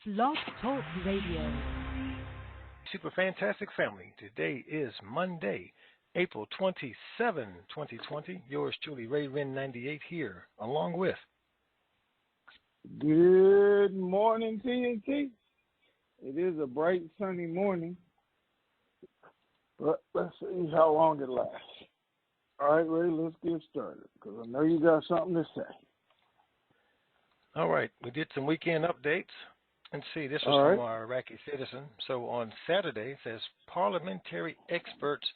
Blog Talk Radio. Super fantastic family. Today is Monday, April 27, 2020. Yours truly, Ray Wren 98 here, along with. Good morning, TNT. It is a bright, sunny morning, but let's see how long it lasts. All right, Ray, let's get started, because I know you got something to say. All right, we did some weekend updates. And see, this was from our Iraqi citizen. So on Saturday, it says parliamentary experts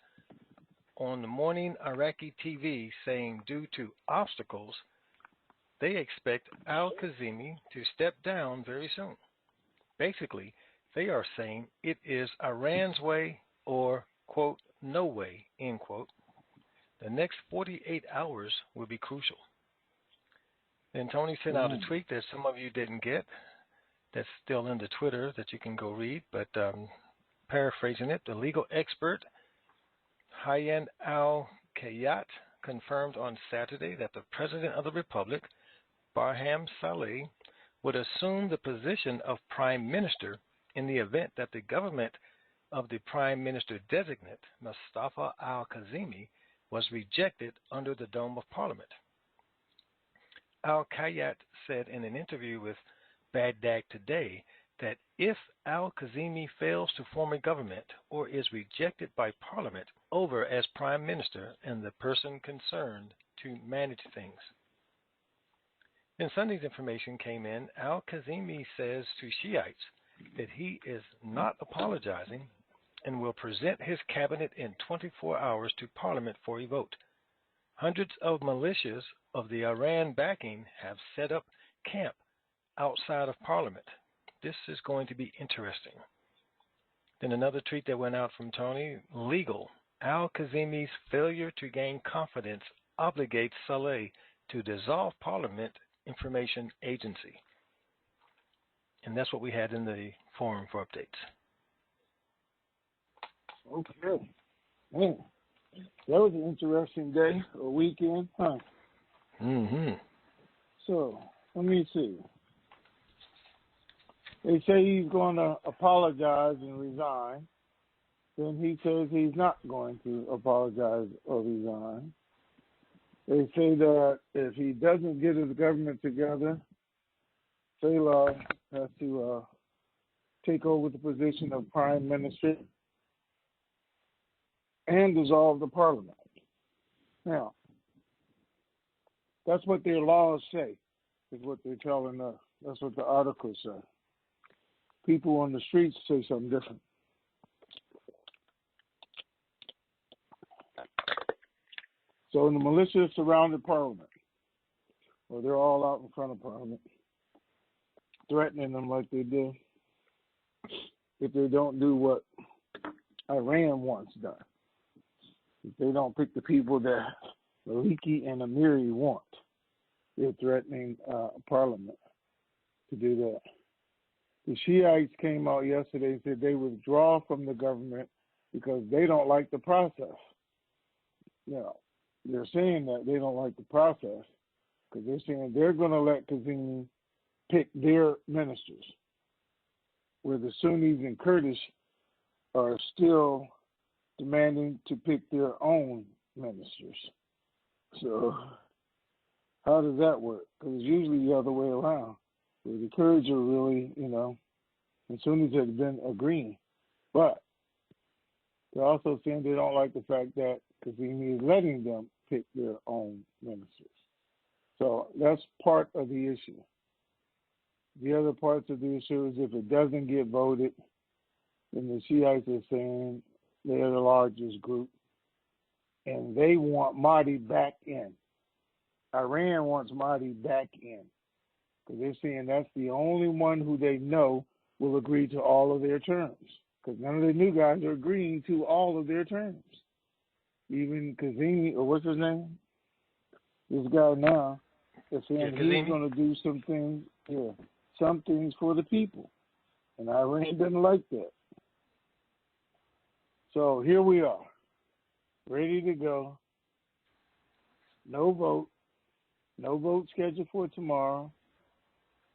on the morning Iraqi TV saying due to obstacles, they expect al-Kazemi to step down very soon. Basically, they are saying it is Iran's way or, quote, no way, end quote. The next 48 hours will be crucial. Then Tony sent out a tweet that some of you didn't get. That's still in the Twitter that you can go read, but paraphrasing it, the legal expert Hayyan al-Kayat confirmed on Saturday that the President of the Republic, Barham Saleh, would assume the position of Prime Minister in the event that the government of the Prime Minister designate, Mustafa al-Kazemi, was rejected under the Dome of Parliament. Al-Kayat said in an interview with Baghdad Today that if al-Kazemi fails to form a government or is rejected by Parliament over as Prime Minister and the person concerned to manage things. Then Sunday's information came in. Al-Kazemi says to Shiites that he is not apologizing and will present his cabinet in 24 hours to Parliament for a vote. Hundreds of militias of the Iran backing have set up camp outside of Parliament. This is going to be interesting. Then another tweet that went out from Tony, legal. Al-Kazemi's failure to gain confidence obligates Saleh to dissolve Parliament Information Agency. And that's what we had in the forum for updates. Okay. Man, that was an interesting day or weekend, huh? Mm-hmm. So, let me see. They say he's going to apologize and resign. Then he says he's not going to apologize or resign. They say that if he doesn't get his government together, Salah has to take over the position of Prime Minister and dissolve the Parliament. Now, that's what their laws say, is what they're telling us. That's what the articles say. People on the streets say something different. So the militia surrounded Parliament, or they're all out in front of Parliament, threatening them like they do if they don't do what Iran wants done. If they don't pick the people that Maliki and Amiri want, they're threatening Parliament to do that. The Shiites came out yesterday and said they withdraw from the government because they don't like the process. You know, they're saying that they don't like the process because they're saying they're going to let Kazemi pick their ministers, where the Sunnis and Kurdish are still demanding to pick their own ministers. So how does that work? Because it's usually the other way around, where the Kurds are really, and Sunnis have been agreeing. But they're also saying they don't like the fact that Kazemi is letting them pick their own ministers. So that's part of the issue. The other parts of the issue is if it doesn't get voted, then the Shiites are saying they're the largest group, and they want Mahdi back in. Iran wants Mahdi back in, because they're saying that's the only one who they know will agree to all of their terms, because none of the new guys are agreeing to all of their terms. Even Kazemi, or what's his name? This guy now is saying he's going to do some things for the people, and Iran doesn't like that. So here we are, ready to go. No vote scheduled for tomorrow.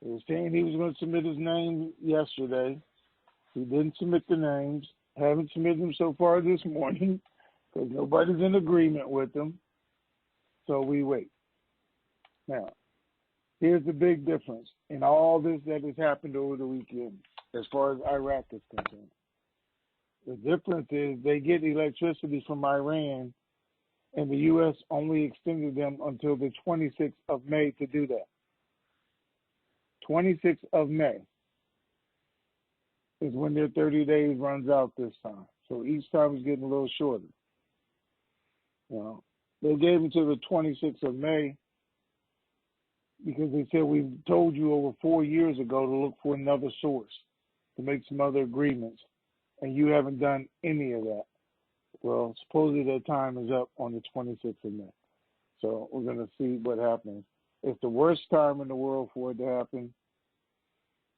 He was saying he was going to submit his name yesterday. He didn't submit the names. Haven't submitted them so far this morning because nobody's in agreement with them. So we wait. Now, here's the big difference in all this that has happened over the weekend as far as Iraq is concerned. The difference is they get electricity from Iran, and the U.S. only extended them until the 26th of May to do that. 26th of May is when their 30 days runs out this time. So each time is getting a little shorter. They gave them to the 26th of May because they said, we told you over 4 years ago to look for another source, to make some other agreements, and you haven't done any of that. Well, supposedly their time is up on the 26th of May. So we're going to see what happens. It's the worst time in the world for it to happen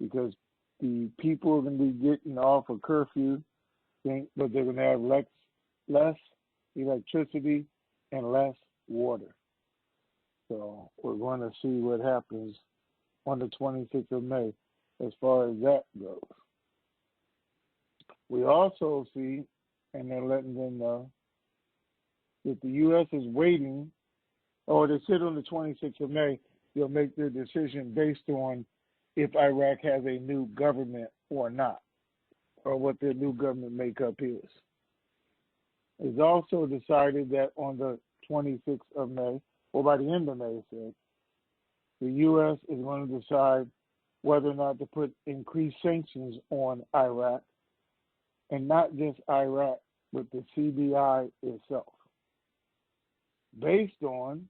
because the people are going to be getting off a curfew, but they're going to have less electricity and less water. So we're going to see what happens on the 26th of May as far as that goes. We also see, and they're letting them know, that the U.S. is waiting, or they said on the 26th of May, they'll make their decision based on if Iraq has a new government or not, or what their new government makeup is. It's also decided that on the 26th of May, or by the end of May, it said, the U.S. is going to decide whether or not to put increased sanctions on Iraq, and not just Iraq, but the CBI itself, based on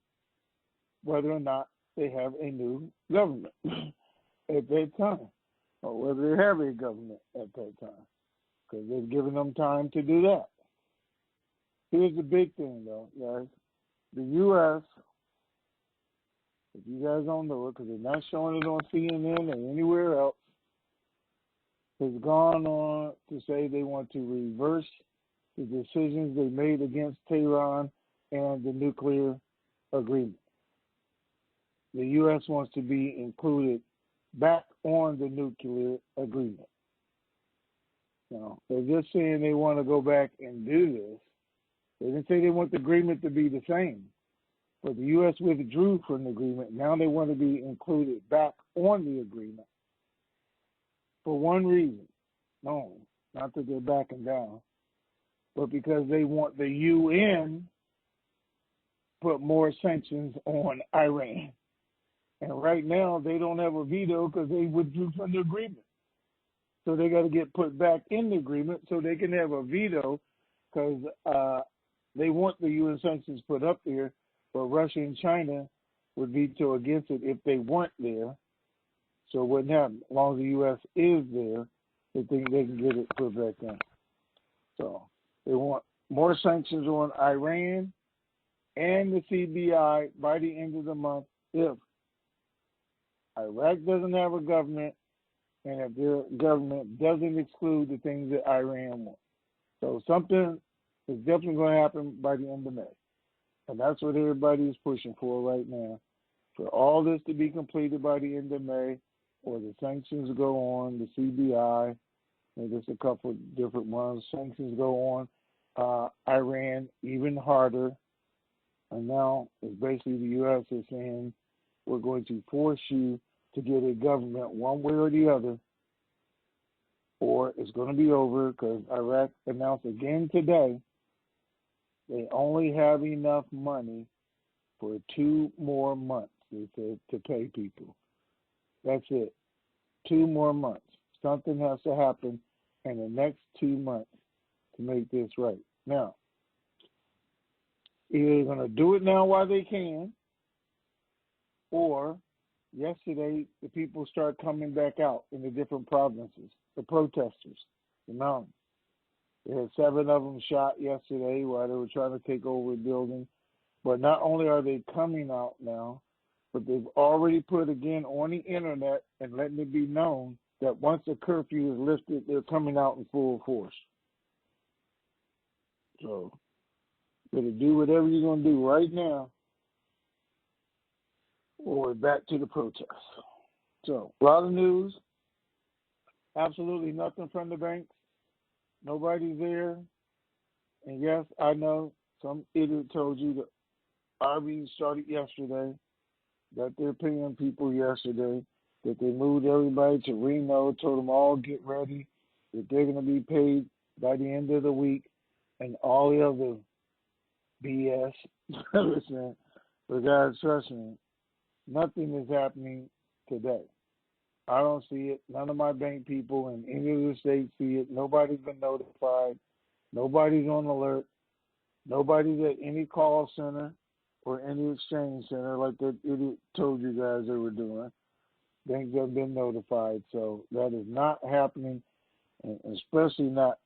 whether or not they have a new government at that time, or whether they have a government at that time, because they've given them time to do that. Here's the big thing, though, guys. The U.S., if you guys don't know it, because they're not showing it on CNN or anywhere else, has gone on to say they want to reverse the decisions they made against Tehran and the nuclear agreement. The U.S. wants to be included back on the nuclear agreement. They're just saying they want to go back and do this. They didn't say they want the agreement to be the same. But the U.S. withdrew from the agreement. Now they want to be included back on the agreement for one reason. No, not that they're backing down, but because they want the UN put more sanctions on Iran. And right now they don't have a veto because they withdrew from the agreement. So they got to get put back in the agreement so they can have a veto because they want the UN sanctions put up there, but Russia and China would veto against it if they weren't there. So it wouldn't happen. As long as the U.S. is there, they think they can get it put back in. So they want more sanctions on Iran and the CBI by the end of the month if Iraq doesn't have a government and if their government doesn't exclude the things that Iran wants. So something is definitely going to happen by the end of May. And that's what everybody is pushing for right now, for all this to be completed by the end of May, or the sanctions go on, the CBI, and there's a couple of different ones. Sanctions go on Iran even harder. And now it's basically the U.S. is saying we're going to force you to get a government one way or the other, or it's going to be over because Iraq announced again today they only have enough money for 2 more months, they said, to pay people. That's it. 2 more months. Something has to happen in the next 2 months to make this right. Now, either they're going to do it now while they can, or yesterday the people start coming back out in the different provinces, the protesters, the mountains. They had 7 of them shot yesterday while they were trying to take over a building. But not only are they coming out now, but they've already put again on the internet and letting it be known that once the curfew is lifted, they're coming out in full force. So, better do whatever you're going to do right now, or we're back to the protests. So, a lot of news. Absolutely nothing from the banks. Nobody's there. And yes, I know some idiot told you that RB started yesterday, that they're paying people yesterday, that they moved everybody to Reno, told them all get ready, that they're going to be paid by the end of the week, and all the other BS. Listen, but guys, trust me, nothing is happening today. I don't see it. None of my bank people in any of the states see it. Nobody's been notified. Nobody's on alert. Nobody's at any call center or any exchange center like that idiot told you guys they were doing. Banks have been notified. So that is not happening, and especially not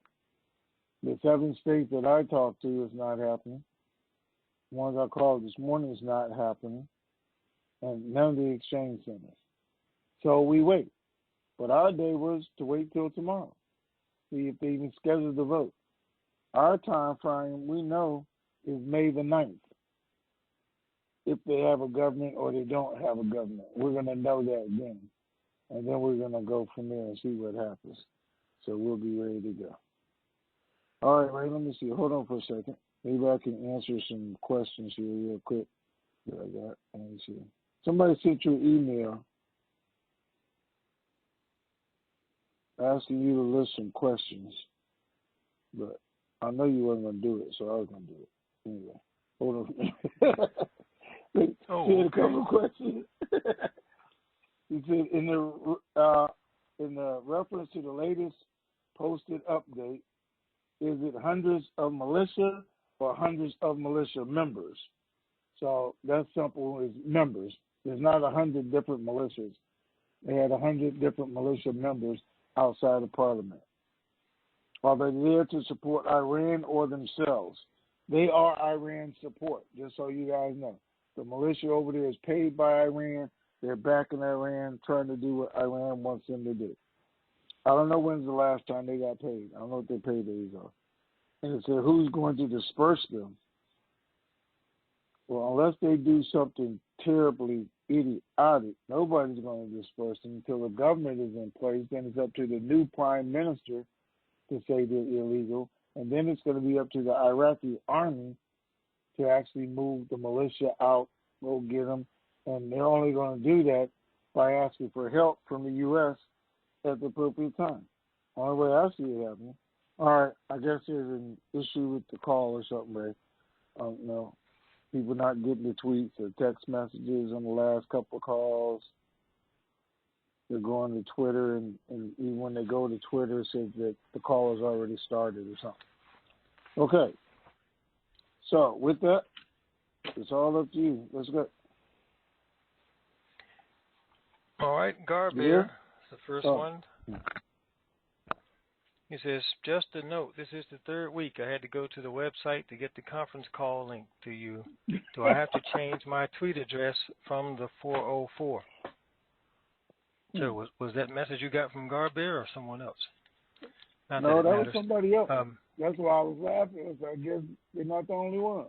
the 7 states that I talked to is not happening. The ones I called this morning is not happening, and none of the exchange centers. So we wait. But our day was to wait till tomorrow, see if they even schedule the vote. Our time frame, we know, is May the 9th. If they have a government or they don't have a government, we're going to know that then. And then we're going to go from there and see what happens. So we'll be ready to go. All right, Ray, let me see. Hold on for a second. Maybe I can answer some questions here real quick that I got. Let me see. Somebody sent you an email asking you to list some questions, but I know you weren't going to do it, so I was going to do it. Anyway, hold on. He had a couple of questions. He said, in the reference to the latest posted update, is it hundreds of militia or hundreds of militia members? So that's simple, is members. There's not 100 different militias. They had 100 different militia members outside of Parliament. Are they there to support Iran or themselves? They are Iran support, just so you guys know. The militia over there is paid by Iran. They're backing Iran, trying to do what Iran wants them to do. I don't know when's the last time they got paid. I don't know what their paydays are. And it said, who's going to disperse them? Well, unless they do something terribly idiotic, nobody's going to disperse them until the government is in place. Then it's up to the new prime minister to say they're illegal. And then it's going to be up to the Iraqi army to actually move the militia out, go get them. And they're only going to do that by asking for help from the U.S. at the appropriate time. Only way I see it happening. All right, I guess there's an issue with the call or something, Ray. People not getting the tweets or text messages on the last couple of calls. They're going to Twitter, and even when they go to Twitter, it says that the call has already started or something. Okay. So, with that, it's all up to you. Let's go. All right, Garbeer, the first one. He says, just a note, this is the 3rd week I had to go to the website to get the conference call link to you. Do I have to change my tweet address from the 404? So was that message you got from Garbeer or someone else? Not no, that matters. was somebody else. That's why I was laughing. So I guess they're not the only one.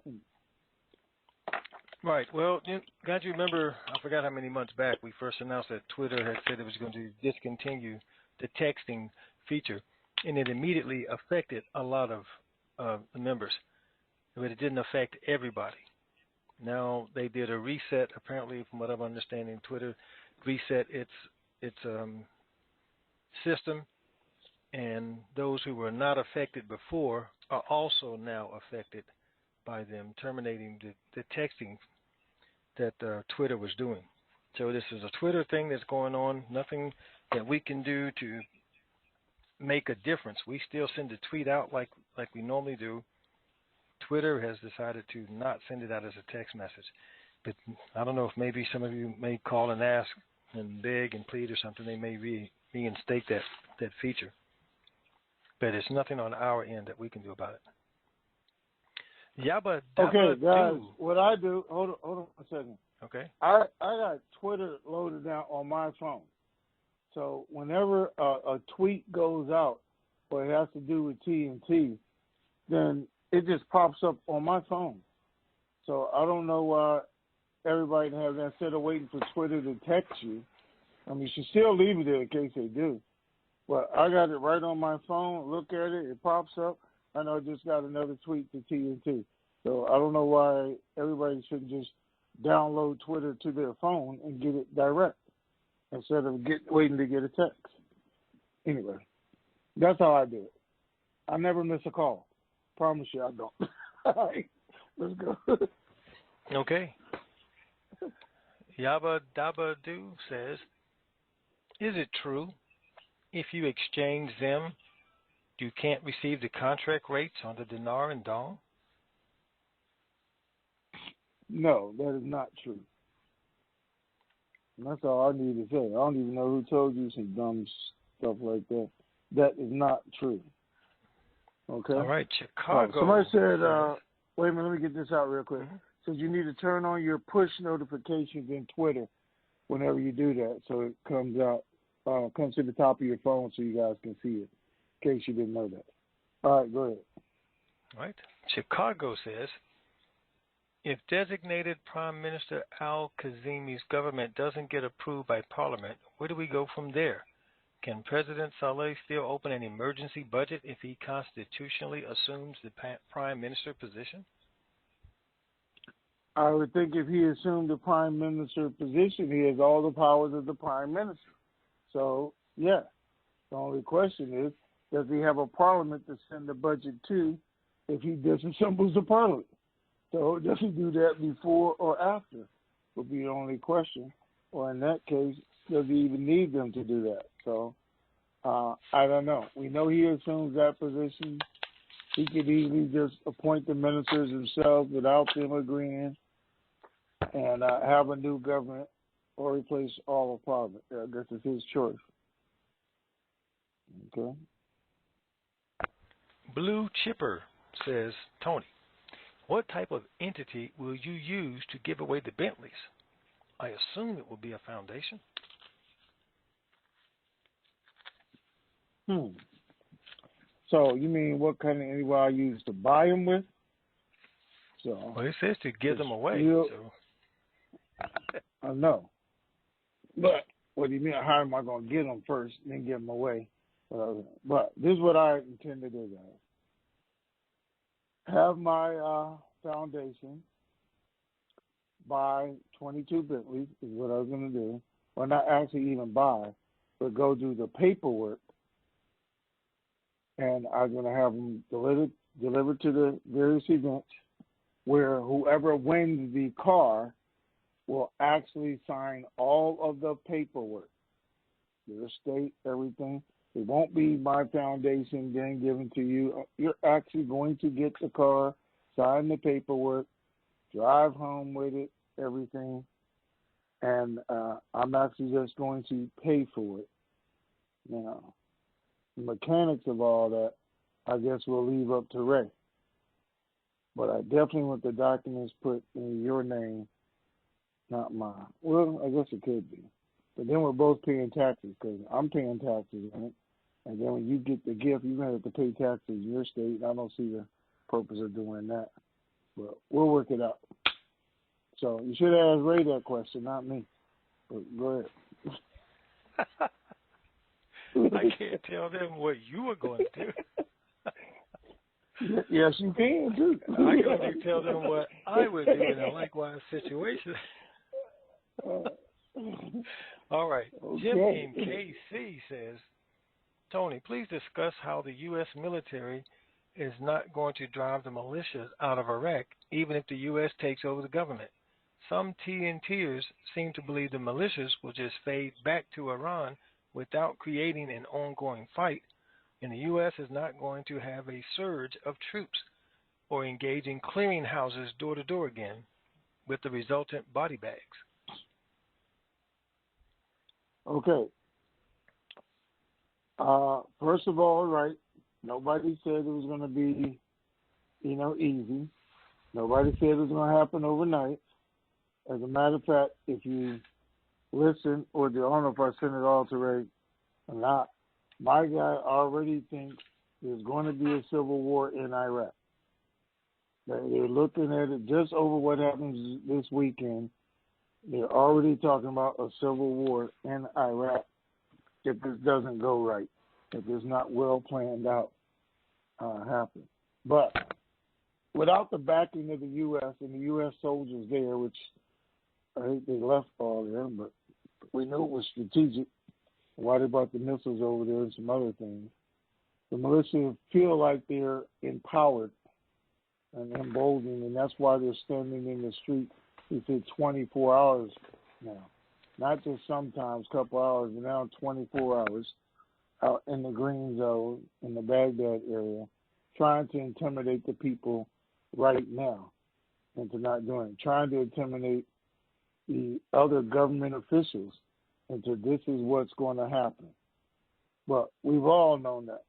Right. Well, God, you remember, I forgot how many months back we first announced that Twitter had said it was going to discontinue the texting feature. And it immediately affected a lot of the members, but it didn't affect everybody. Now they did a reset. Apparently, from what I'm understanding, Twitter reset its system, and those who were not affected before are also now affected by them terminating the texting that Twitter was doing. So this is a Twitter thing that's going on. Nothing that we can do to make a difference. We still send a tweet out like we normally do. Twitter has decided to not send it out as a text message. But I don't know if maybe some of you may call and ask and beg and plead or something. They may reinstate that feature. But it's nothing on our end that we can do about it. Yabba dabba okay, guys, do. what I do, hold on a second. Okay. I got Twitter loaded down on my phone. So whenever a tweet goes out or it has to do with TNT, then it just pops up on my phone. So I don't know why everybody has that instead of waiting for Twitter to text you. I mean, you should still leave it there in case they do. But I got it right on my phone. Look at it. It pops up. I know I just got another tweet to TNT. So I don't know why everybody shouldn't just download Twitter to their phone and get it direct instead of waiting to get a text. Anyway, that's how I do it. I never miss a call. Promise you I don't. All right, let's go. Okay. Yabba Dabba Doo says, is it true if you exchange them, you can't receive the contract rates on the dinar and dong? No, that is not true. And that's all I need to say. I don't even know who told you some dumb stuff like that. That is not true. Okay? All right, Chicago. Somebody said, wait a minute, let me get this out real quick. Mm-hmm. Says you need to turn on your push notifications in Twitter whenever you do that, so it comes out, comes to the top of your phone so you guys can see it, in case you didn't know that. All right, go ahead. All right. Chicago says, if designated Prime Minister al-Kazimi's government doesn't get approved by Parliament, where do we go from there? Can President Saleh still open an emergency budget if he constitutionally assumes the Prime Minister position? I would think if he assumed the Prime Minister position, he has all the powers of the Prime Minister. So, yeah. The only question is, does he have a Parliament to send the budget to if he disassembles the Parliament? So does he do that before or after would be the only question. Or in that case, does he even need them to do that? So I don't know. We know he assumes that position. He could easily just appoint the ministers himself without them agreeing and have a new government or replace all of Parliament. I guess it's his choice. Okay. Blue Chipper says, Tony, what type of entity will you use to give away the Bentleys? I assume it will be a foundation. So you mean what kind of entity will I use to buy them with? So well, it says to give them away. So. I know. But what do you mean? How am I going to get them first, then give them away? But this is what I intend to do, guys. Have my foundation buy 22 Bentleys is what I was going to do. Well, not actually even buy, but go do the paperwork. And I'm going to have them delivered to the various events where whoever wins the car will actually sign all of the paperwork. Your estate, everything. It won't be my foundation being given to you. You're actually going to get the car, sign the paperwork, drive home with it, everything. And I'm actually just going to pay for it. Now, the mechanics of all that, I guess we'll leave up to Ray. But I definitely want the documents put in your name, not mine. Well, I guess it could be. But then we're both paying taxes because I'm paying taxes on it. And then when you get the gift, you're going to have to pay taxes in your state. I don't see the purpose of doing that. But we'll work it out. So you should ask Ray that question, not me. But go ahead. I can't tell them what you are going to do. Yes, you can, too. I can only tell them what I would do in a likewise situation. All right. Okay. Jim in KC says, Tony, please discuss how the U.S. military is not going to drive the militias out of Iraq, even if the U.S. takes over the government. Some TNTers seem to believe the militias will just fade back to Iran without creating an ongoing fight, and the U.S. is not going to have a surge of troops or engage in clearing houses door to door again with the resultant body bags. Okay. First of all, right, nobody said it was going to be, easy. Nobody said it was going to happen overnight. As a matter of fact, if you listen, or I don't know if I sent it all to Ray or not, my guy already thinks there's going to be a civil war in Iraq. They're looking at it just over what happens this weekend. They're already talking about a civil war in Iraq if this doesn't go right, if it's not well planned out, happen. But without the backing of the U.S. and the U.S. soldiers there, which I think they left all there, but we knew it was strategic, why they brought the missiles over there and some other things. The militia feel like they're empowered and emboldened, and that's why they're standing in the street. He said 24 hours now. Not just sometimes, a couple hours, but now 24 hours out in the green zone in the Baghdad area, trying to intimidate the people right now into not doing it, trying to intimidate the other government officials into this is what's going to happen. But we've all known that.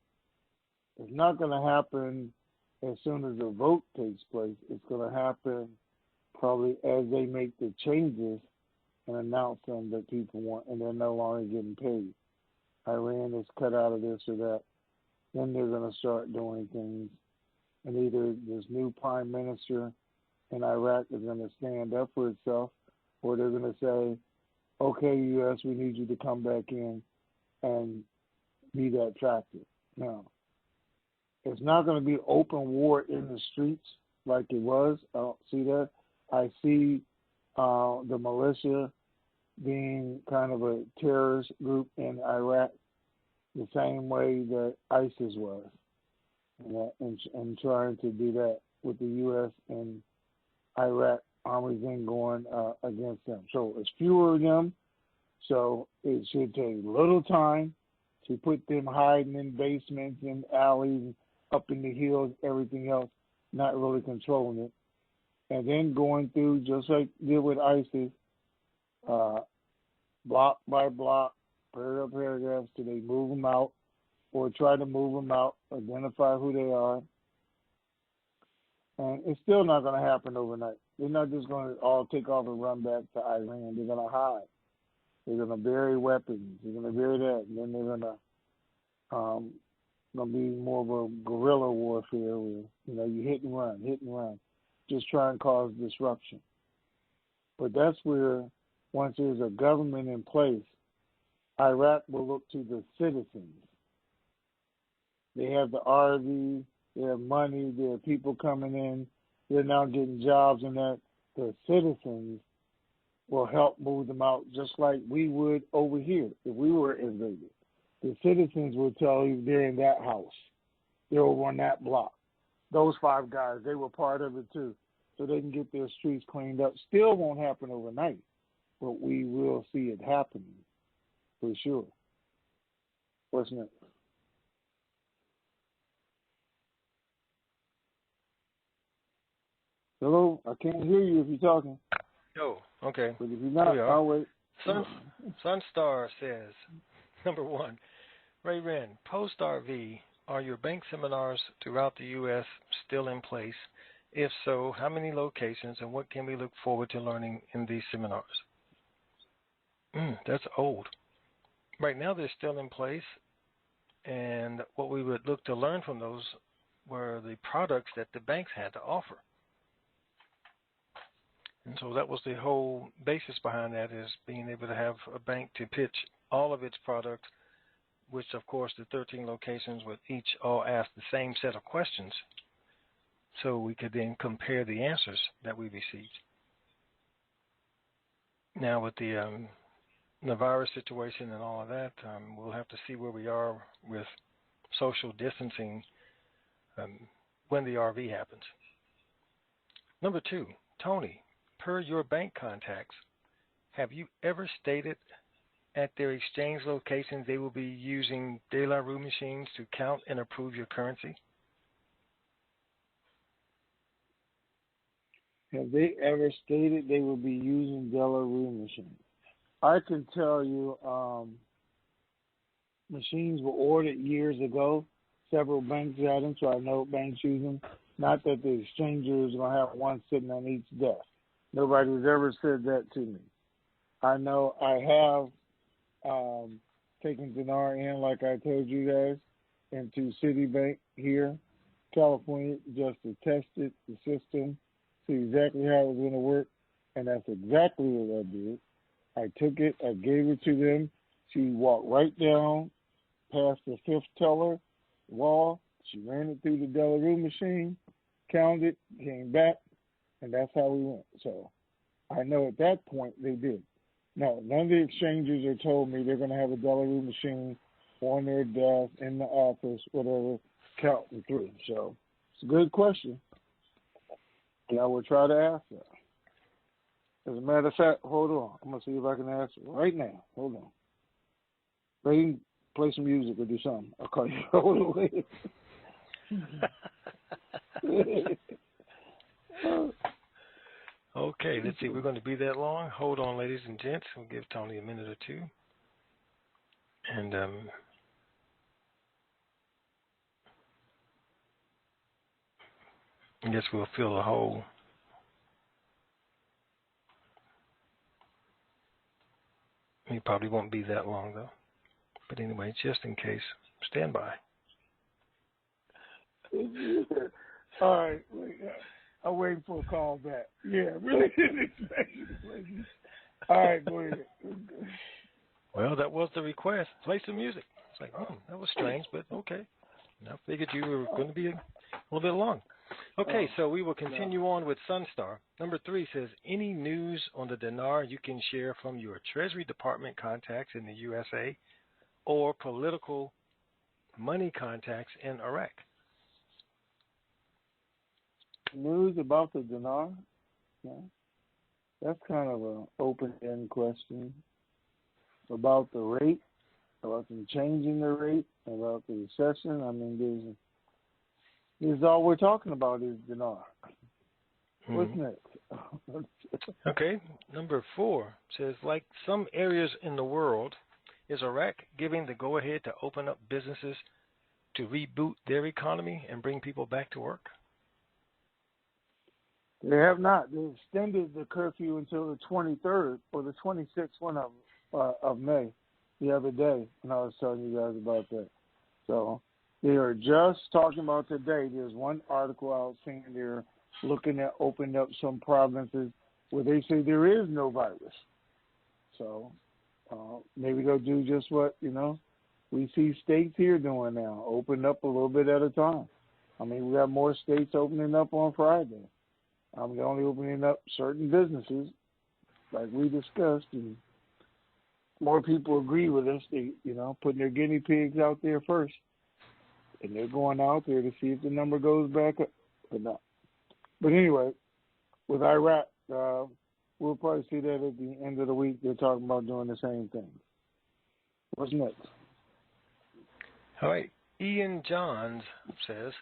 It's not going to happen as soon as the vote takes place. It's going to happen probably as they make the changes and announce them that people want, and they're no longer getting paid. Iran is cut out of this or that. Then they're going to start doing things. And either this new prime minister in Iraq is going to stand up for itself, or they're going to say, okay, U.S., we need you to come back in and be that factor. Now, it's not going to be open war in the streets like it was. I don't see that. I see the militia being kind of a terrorist group in Iraq the same way that ISIS was, and trying to do that with the U.S. and Iraq armies then going against them. So it's fewer of them, so it should take little time to put them hiding in basements and alleys, up in the hills, everything else, not really controlling it. And then going through, just like did with ISIS, block by block, paragraphs, till they move them out, or try to move them out, identify who they are. And it's still not going to happen overnight. They're not just going to all take off and run back to Iran. They're going to hide. They're going to bury weapons. They're going to bury that. And then they're going to be more of a guerrilla warfare where, you hit and run, just try and cause disruption. But that's where, once there's a government in place, Iraq will look to the citizens. They have the RV, they have money, there are people coming in, they're now getting jobs, and that the citizens will help move them out just like we would over here if we were invaded. The citizens will tell you they're in that house. They're over on that block. Those 5 guys, they were part of it too, so they can get their streets cleaned up. Still won't happen overnight, but we will see it happening for sure. What's next? Hello? I can't hear you if you're talking. Oh, okay. But if you're not, I'll wait. Sunstar says, number 1, Ray Wren, post-RV, are your bank seminars throughout the U.S. still in place? If so, how many locations, and what can we look forward to learning in these seminars? That's old. Right now they're still in place, and what we would look to learn from those were the products that the banks had to offer. And so that was the whole basis behind that, is being able to have a bank to pitch all of its products, which of course the 13 locations would each all ask the same set of questions, so we could then compare the answers that we received. Now with the virus situation and all of that, we'll have to see where we are with social distancing when the RV happens. Number 2, Tony, per your bank contacts, have you ever stated at their exchange locations they will be using De La Rue machines to count and approve your currency? Have they ever stated they will be using De La Rue machines? I can tell you machines were ordered years ago. Several banks had them, so I know banks use them. Not that the exchanger is going to have one sitting on each desk. Nobody's ever said that to me. I know I have taken Dinar in, like I told you guys, into Citibank here, California, just to test it, the system, see exactly how it was going to work. And that's exactly what I did. I took it, I gave it to them. She walked right down past the fifth teller wall. She ran it through the Delarue machine, counted, came back, and that's how we went. So I know at that point they did. No, none of the exchangers are told me they're going to have a Delarue machine on their desk, in the office, whatever, counting through. So it's a good question. And I will try to ask that. As a matter of fact, hold on. I'm going to see if I can ask it right now. Hold on. They play some music or do something. I'll call you. Hold on. Okay, let's see. We're going to be that long. Hold on, ladies and gents. We'll give Tony a minute or two. And I guess we'll fill the hole. It probably won't be that long, though. But anyway, just in case, stand by. All right. I'm waiting for a call back. Yeah, really didn't expect you to play music. All right, go ahead. Well, that was the request. Play some music. It's like, oh, that was strange, but okay. I figured you were going to be a little bit long. Okay, so we will continue on with Sunstar. Number 3 says, any news on the dinar you can share from your Treasury Department contacts in the USA or political money contacts in Iraq? News about the dinar? Yeah. That's kind of an open-end question. About the rate, about them changing the rate, about the recession. I mean, there's all we're talking about is dinar. What's next? Okay, number 4 says, like some areas in the world, is Iraq giving the go-ahead to open up businesses to reboot their economy and bring people back to work? They have not. They extended the curfew until the 23rd or the 26th of May the other day, and I was telling you guys about that. So they are just talking about today. There's one article out saying they're looking at opening up some provinces where they say there is no virus. So maybe they'll do just what, we see states here doing now, open up a little bit at a time. I mean, we got more states opening up on Friday. They're only opening up certain businesses, like we discussed, and more people agree with us. They, putting their guinea pigs out there first, and they're going out there to see if the number goes back up or not. But anyway, with Iraq, we'll probably see that at the end of the week. They're talking about doing the same thing. What's next? All right. Ian Johns says,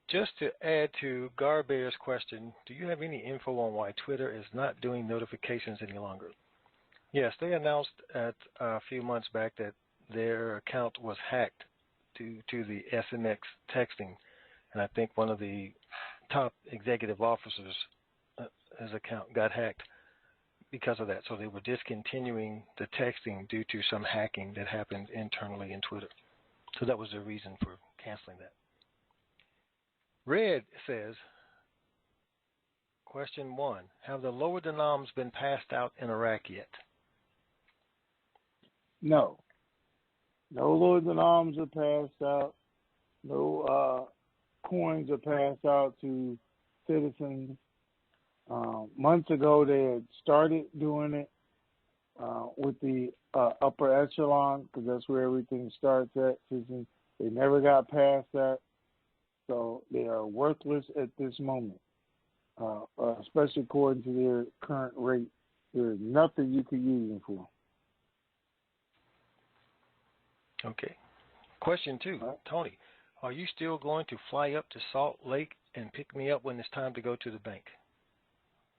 just to add to Garbear's question, do you have any info on why Twitter is not doing notifications any longer? Yes, they announced a few months back that their account was hacked due to the SMX texting, and I think one of the top executive officers' his account got hacked because of that. So they were discontinuing the texting due to some hacking that happened internally in Twitter. So that was the reason for canceling that. Red says, question 1, have the lower denoms been passed out in Iraq yet? No. No lower denoms are passed out. No coins are passed out to citizens. Months ago, they had started doing it with the upper echelon, because that's where everything starts at. They never got past that. So they are worthless at this moment, especially according to their current rate. There is nothing you could use them for. Okay. Question 2, Tony, are you still going to fly up to Salt Lake and pick me up when it's time to go to the bank?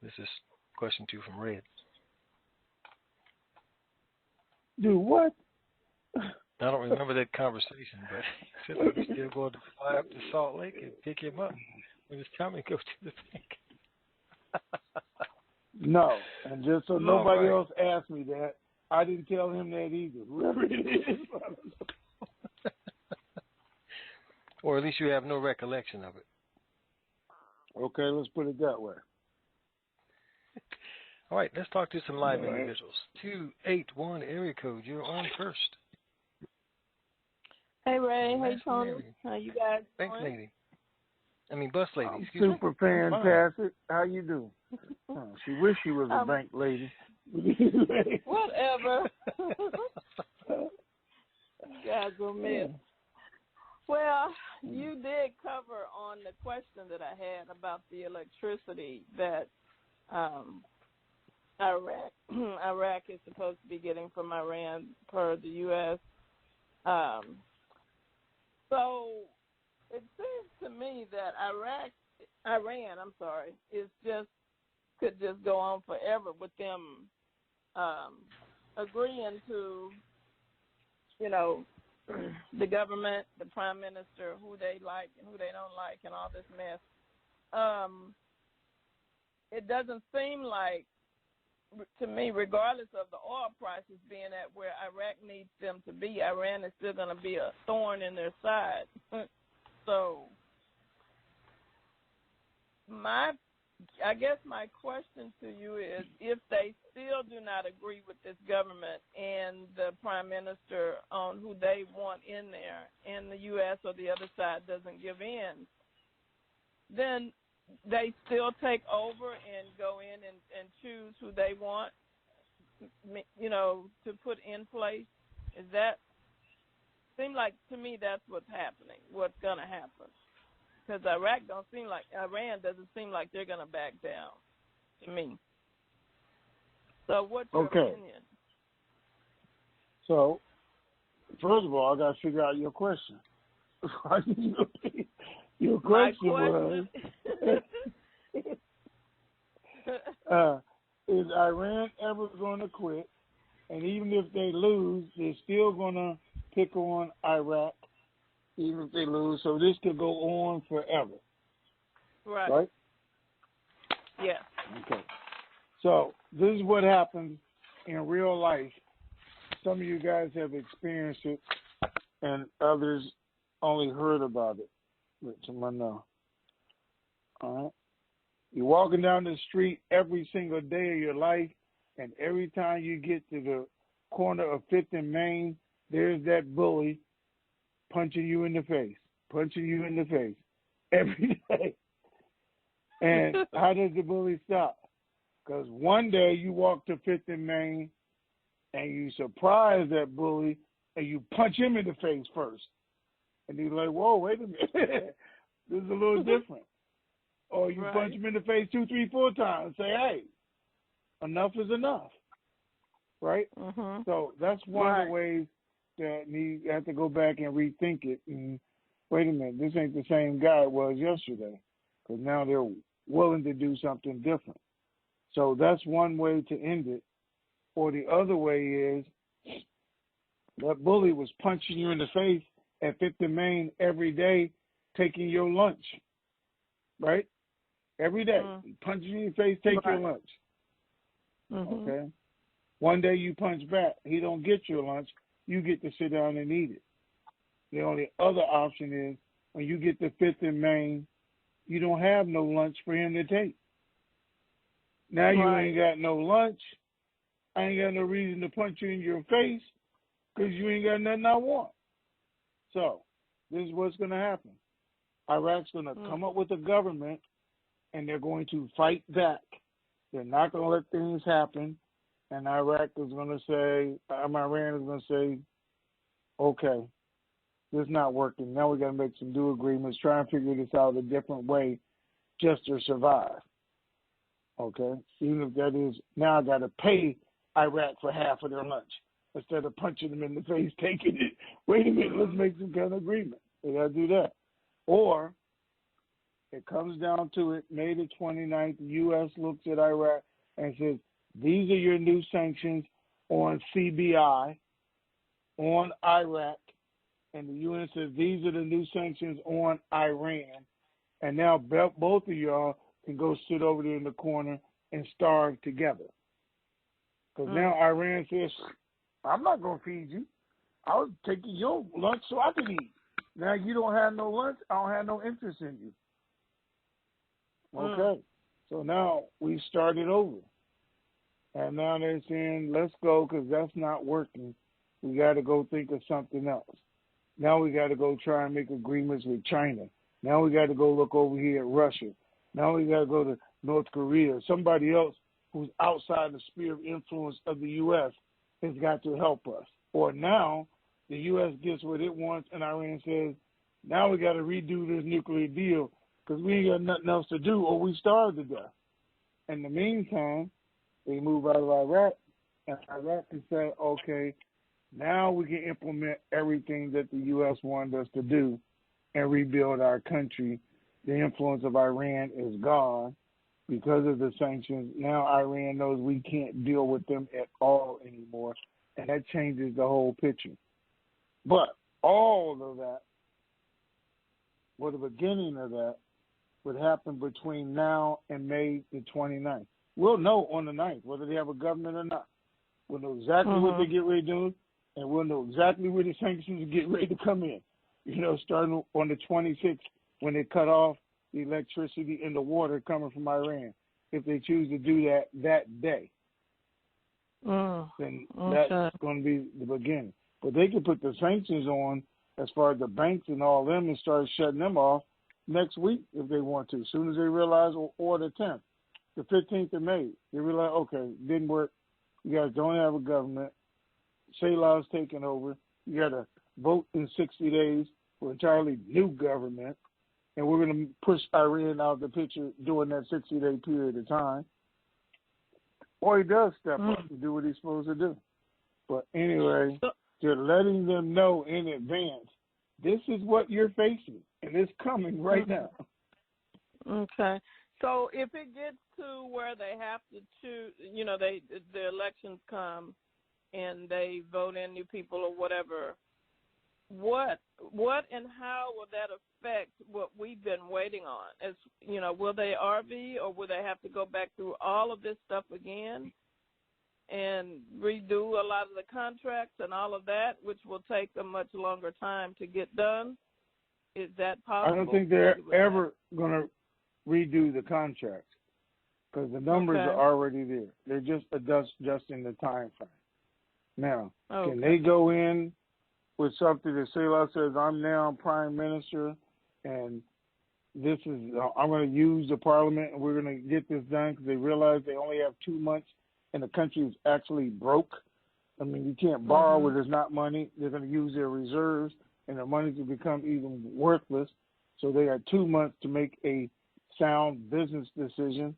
This is question 2 from Red. Do what? I don't remember that conversation, but he said, are you still going to fly up to Salt Lake and pick him up when it's time to go to the bank? No. And just so nobody else asked me that, I didn't tell him that either. Whoever it is. Or at least you have no recollection of it. Okay, let's put it that way. All right, let's talk to some live All right. individuals. 281 area code. You're on first. Hey Ray, hey Nasty Tony, Mary. how you guys Thanks, doing? lady. I mean, bus lady. I'm Excuse super me. I'm fine. fantastic. How you do? She wish she was a bank lady. Whatever. You guys will miss. Well, you did cover on the question that I had about the electricity that Iraq is supposed to be getting from Iran per the U.S. So it seems to me that Iran, could just go on forever with them agreeing to, the government, the prime minister, who they like and who they don't like, and all this mess. It doesn't seem like, to me, regardless of the oil prices being at where Iraq needs them to be, Iran is still going to be a thorn in their side. So I guess my question to you is, if they still do not agree with this government and the prime minister on who they want in there, and the U.S. or the other side doesn't give in, then they still take over and go in and choose who they want, to put in place? Is that, seem like to me that's what's happening, what's going to happen? Because Iran doesn't seem like they're going to back down, to me. So what's your opinion? So, first of all, I got to figure out your question. Your question was, is Iran ever going to quit? And even if they lose, they're still going to pick on Iraq, even if they lose. So this could go on forever. Right? Yeah. Okay. So this is what happens in real life. Some of you guys have experienced it, and others only heard about it. Let someone know. All right. You're walking down the street every single day of your life, and every time you get to the corner of 5th and Main, there's that bully punching you in the face every day. And how does the bully stop? Because one day you walk to 5th and Main, and you surprise that bully, and you punch him in the face first. And he's like, whoa, wait a minute. This is a little different. Or you punch him in the face 2, 3, 4 times and say, hey, enough is enough. Right? Mm-hmm. So that's one of the ways that you have to go back and rethink it. And wait a minute, this ain't the same guy it was yesterday. Because now they're willing to do something different. So that's one way to end it. Or the other way is that bully was punching you in the face at 5th and Main every day, taking your lunch. Right? Every day. Punching you in the face, take your lunch. Mm-hmm. Okay? One day you punch back. He don't get your lunch. You get to sit down and eat it. The only other option is when you get to 5th and Main, you don't have no lunch for him to take. Now you ain't got no lunch. I ain't got no reason to punch you in your face because you ain't got nothing I want. So this is what's going to happen. Iraq's going to come up with a government, and they're going to fight back. They're not going to let things happen. And Iran is going to say, okay, this is not working. Now we got to make some new agreements, try and figure this out a different way just to survive. Okay? Even if that is, now I got to pay Iraq for half of their lunch instead of punching them in the face, taking it. Wait a minute, let's make some kind of agreement. They got to do that. Or it comes down to it, May the 29th, the U.S. looks at Iraq and says, these are your new sanctions on CBI, on Iraq, and the UN says these are the new sanctions on Iran, and now both of y'all can go sit over there in the corner and starve together. Because now Iran says, I'm not going to feed you. I was taking your lunch so I can eat. Now you don't have no lunch, I don't have no interest in you. Okay. So now we started over. And now they're saying, let's go because that's not working. We got to go think of something else. Now we got to go try and make agreements with China. Now we got to go look over here at Russia. Now we got to go to North Korea. Somebody else who's outside the sphere of influence of the U.S. has got to help us. Or now the U.S. gets what it wants and Iran says, now we got to redo this nuclear deal because we ain't got nothing else to do or we starve to death. In the meantime, they move out of Iraq, and Iraq can say, okay, now we can implement everything that the U.S. wanted us to do and rebuild our country. The influence of Iran is gone because of the sanctions. Now Iran knows we can't deal with them at all anymore, and that changes the whole picture. But all of that, or the beginning of that, would happen between now and May the 29th. We'll know on the 9th whether they have a government or not. We'll know exactly what they get ready to do, and we'll know exactly where the sanctions are getting ready to come in. You know, starting on the 26th when they cut off the electricity and the water coming from Iran. If they choose to do that day, then that's going to be the beginning. But they can put the sanctions on as far as the banks and all them and start shutting them off next week if they want to. As soon as they realize, or the 10th, the 15th of May, they realize, okay, didn't work. You guys don't have a government. Salah's taking over. You got to vote in 60 days for an entirely new government. And we're going to push Iran out of the picture during that 60-day period of time. Or he does step up and do what he's supposed to do. But anyway, they're letting them know in advance, this is what you're facing, and it's coming right now. Okay. So if it gets to where they have to choose, you know, the elections come and they vote in new people or whatever, what and how will that affect what we've been waiting on? As you know, will they RV or will they have to go back through all of this stuff again and redo a lot of the contracts and all of that, which will take a much longer time to get done? Is that possible? I don't think they're ever going to redo the contracts because the numbers are already there. They're just adjusting the time frame. Now, can they go in with something that Salah says, I'm now prime minister and this is, I'm going to use the parliament and we're going to get this done because they realize they only have 2 months and the country is actually broke. I mean, you can't borrow where there's not money. They're going to use their reserves and their money to become even worthless. So they got 2 months to make a sound business decision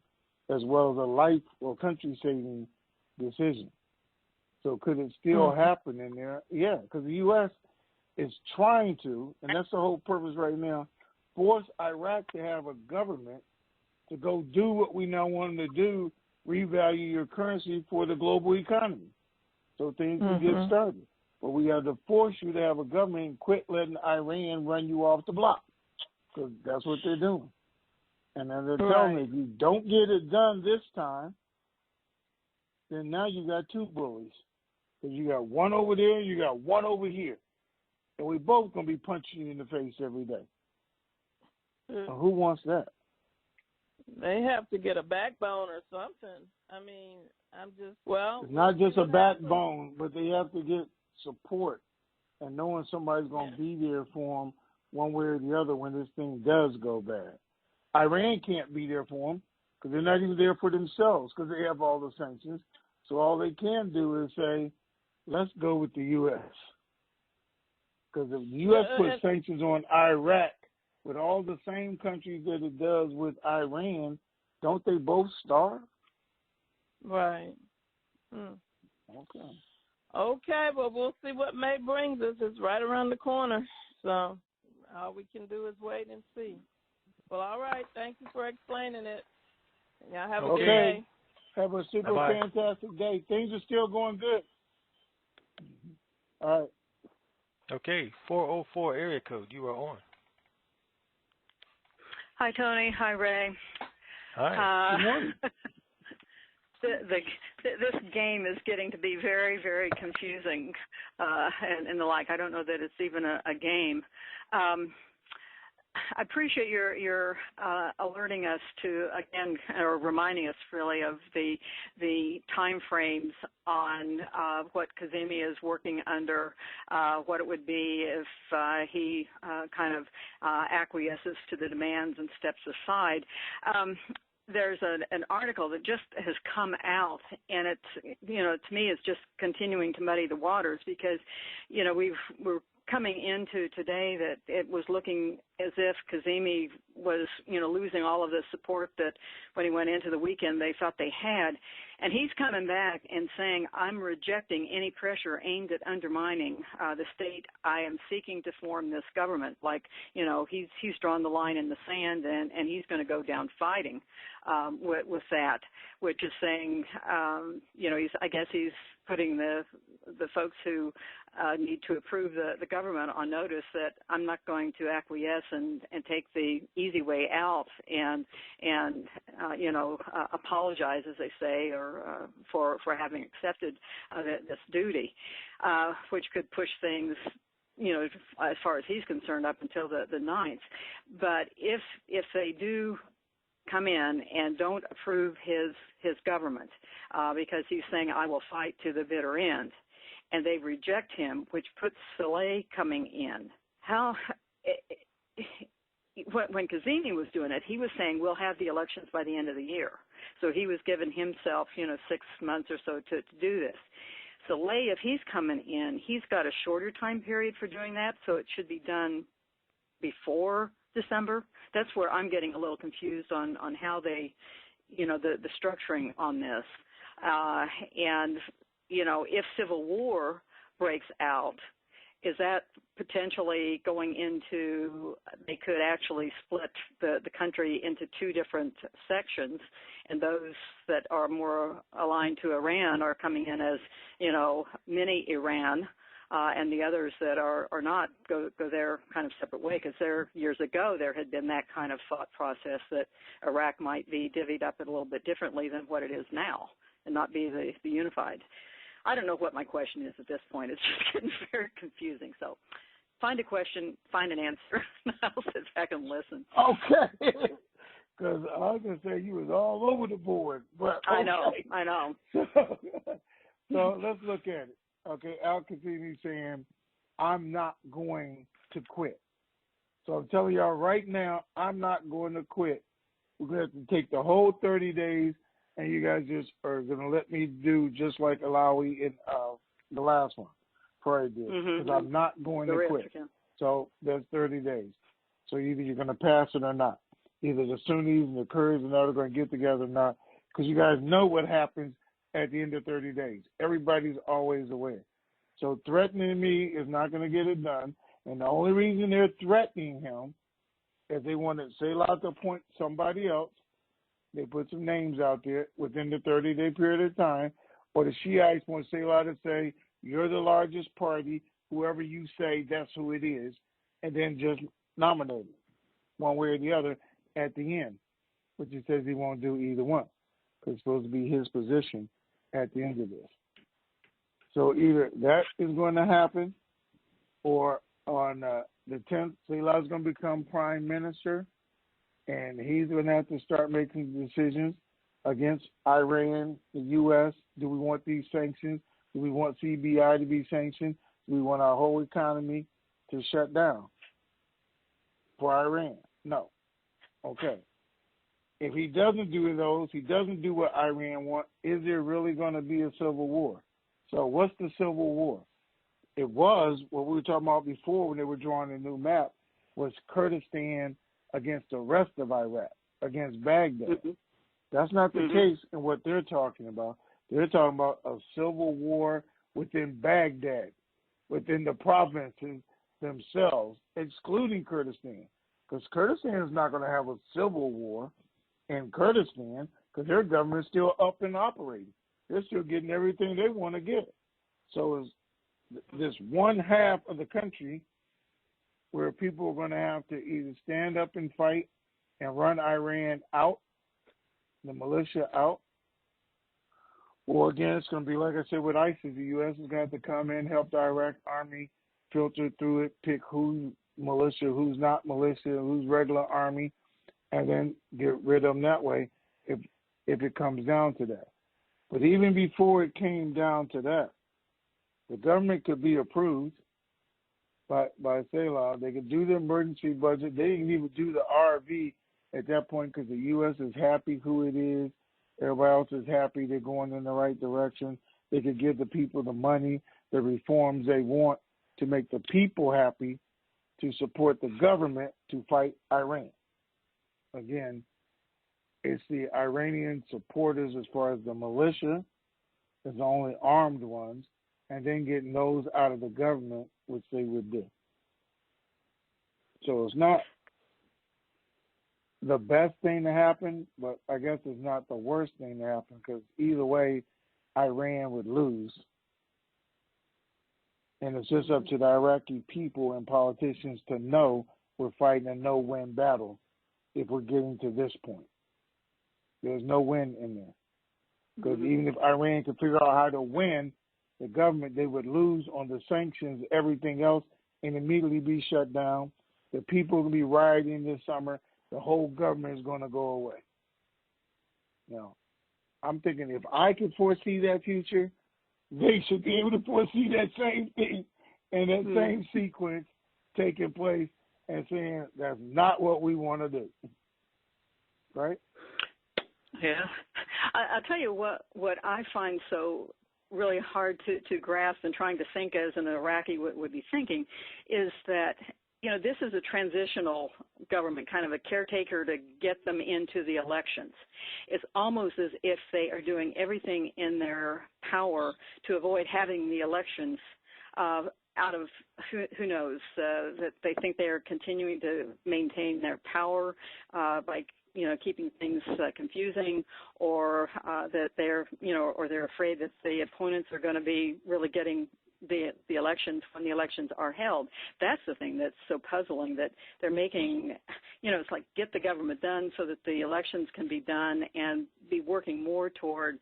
as well as a life or country-saving decision. So could it still happen in there? Yeah, because the U.S. is trying to, and that's the whole purpose right now, force Iraq to have a government to go do what we now want them to do, revalue your currency for the global economy so things can get started. But we have to force you to have a government and quit letting Iran run you off the block because that's what they're doing. And then they're telling me if you don't get it done this time, then now you got two bullies. Because you got one over there, you got one over here. And we both going to be punching you in the face every day. Who wants that? They have to get a backbone or something. I mean, it's not just a backbone, but they have to get support and knowing somebody's going to be there for them one way or the other when this thing does go bad. Iran can't be there for them because they're not even there for themselves because they have all the sanctions. So all they can do is say, let's go with the U.S. Because if the U.S. puts sanctions on Iraq with all the same countries that it does with Iran, don't they both starve? Right. Okay, well, we'll see what May brings us. It's right around the corner. So all we can do is wait and see. Well, all right. Thank you for explaining it. Y'all have a good day. Have a super fantastic day. Things are still going good. All right. Okay, 404 area code. You are on. Hi, Tony. Hi, Ray. Hi. Good morning. This game is getting to be very, very confusing and the like. I don't know that it's even a game. I appreciate your alerting us to, again, or reminding us really of the time frames on what Kazemi is working under, what it would be if he kind of acquiesces to the demands and steps aside. There's an article that just has come out, and it's, to me, it's just continuing to muddy the waters because, we're coming into today that it was looking as if Kazemi was, losing all of the support that when he went into the weekend they thought they had. And he's coming back and saying, I'm rejecting any pressure aimed at undermining the state. I am seeking to form this government. Like, he's drawn the line in the sand, and he's going to go down fighting with that, which is saying, I guess he's putting the folks who need to approve the government on notice that I'm not going to acquiesce and take the easy way out and apologize, as they say, or for having accepted this duty, which could push things, as far as he's concerned, up until the 9th. But if they do come in and don't approve his government because he's saying, I will fight to the bitter end, and they reject him, which puts Saleh coming in. When Kazemi was doing it, he was saying we'll have the elections by the end of the year. So he was giving himself, 6 months or so to do this. Saleh, if he's coming in, he's got a shorter time period for doing that, so it should be done before December. That's where I'm getting a little confused on how they, the structuring on this. And, if civil war breaks out, is that potentially going into, they could actually split the country into two different sections, and those that are more aligned to Iran are coming in as, mini Iran, and the others that are not go their kind of separate way, because years ago there had been that kind of thought process that Iraq might be divvied up a little bit differently than what it is now and not be the unified. I don't know what my question is at this point. It's just getting very confusing. So find a question, find an answer, and I'll sit back and listen. Okay. Because I was going to say you was all over the board. But okay. I know. So let's look at it. Okay, Al-Kazemi saying, I'm not going to quit. So I'm telling y'all right now, I'm not going to quit. We're going to have to take the whole 30 days, and you guys just are going to let me do just like Alawi in the last one, Prairie did, because I'm not going to quit. So that's 30 days. So either you're going to pass it or not. Either the Sunnis and the Kurds and are going to get together or not, because you guys know what happens at the end of 30 days. Everybody's always aware. So threatening me is not going to get it done. And the only reason they're threatening him is they want to Salah to appoint somebody else. They put some names out there within the 30-day period of time. Or the Shiites want Salah to say, you're the largest party. Whoever you say, that's who it is. And then just nominate it one way or the other at the end. Which he says he won't do either one. Because it's supposed to be his position at the end of this. So either that is going to happen, or on the 10th, Salah is going to become prime minister, and he's going to have to start making decisions against Iran, the U.S. Do we want these sanctions? Do we want CBI to be sanctioned? Do we want our whole economy to shut down for Iran? No. Okay. If he doesn't do those, he doesn't do what Iran wants, is there really going to be a civil war? So what's the civil war? It was what we were talking about before when they were drawing a new map, was Kurdistan against the rest of Iraq, against Baghdad. That's not the case in what they're talking about. They're talking about a civil war within Baghdad, within the provinces themselves, excluding Kurdistan. Because Kurdistan is not going to have a civil war in Kurdistan, because their government is still up and operating. They're still getting everything they want to get. So it's this one half of the country where people are going to have to either stand up and fight and run Iran out, the militia out, or again, it's going to be like I said with ISIS. The U.S. is going to have to come in, help the Iraq army filter through it, pick who militia, who's not militia, who's regular army, and then get rid of them that way if it comes down to that. But even before it came down to that, the government could be approved by SALA. They could do the emergency budget. They didn't even do the RV at that point because the U.S. is happy who it is. Everybody else is happy they're going in the right direction. They could give the people the money, the reforms they want to make the people happy to support the government to fight Iran. Again, it's the Iranian supporters as far as the militia, as the only armed ones, and then getting those out of the government, which they would do. So it's not the best thing to happen, but I guess it's not the worst thing to happen because either way, Iran would lose. And it's just up to the Iraqi people and politicians to know we're fighting a no-win battle if we're getting to this point. There's no win in there. Because even if Iran could figure out how to win, the government, they would lose on the sanctions, everything else, and immediately be shut down. The people will be rioting this summer. The whole government is going to go away. Now, I'm thinking if I could foresee that future, they should be able to foresee that same thing and that same sequence taking place and saying that's not what we want to do. Right? Yeah. I'll tell you what I find so really hard to grasp and trying to think as an Iraqi would be thinking is that, you know, this is a transitional government, kind of a caretaker to get them into the elections. It's almost as if they are doing everything in their power to avoid having the elections out of who knows, that they think they are continuing to maintain their power by, you know, keeping things confusing, or that they're, you know, or they're afraid that the opponents are going to be really getting the elections when the elections are held. That's the thing that's so puzzling, that they're making, you know, it's like get the government done so that the elections can be done and be working more toward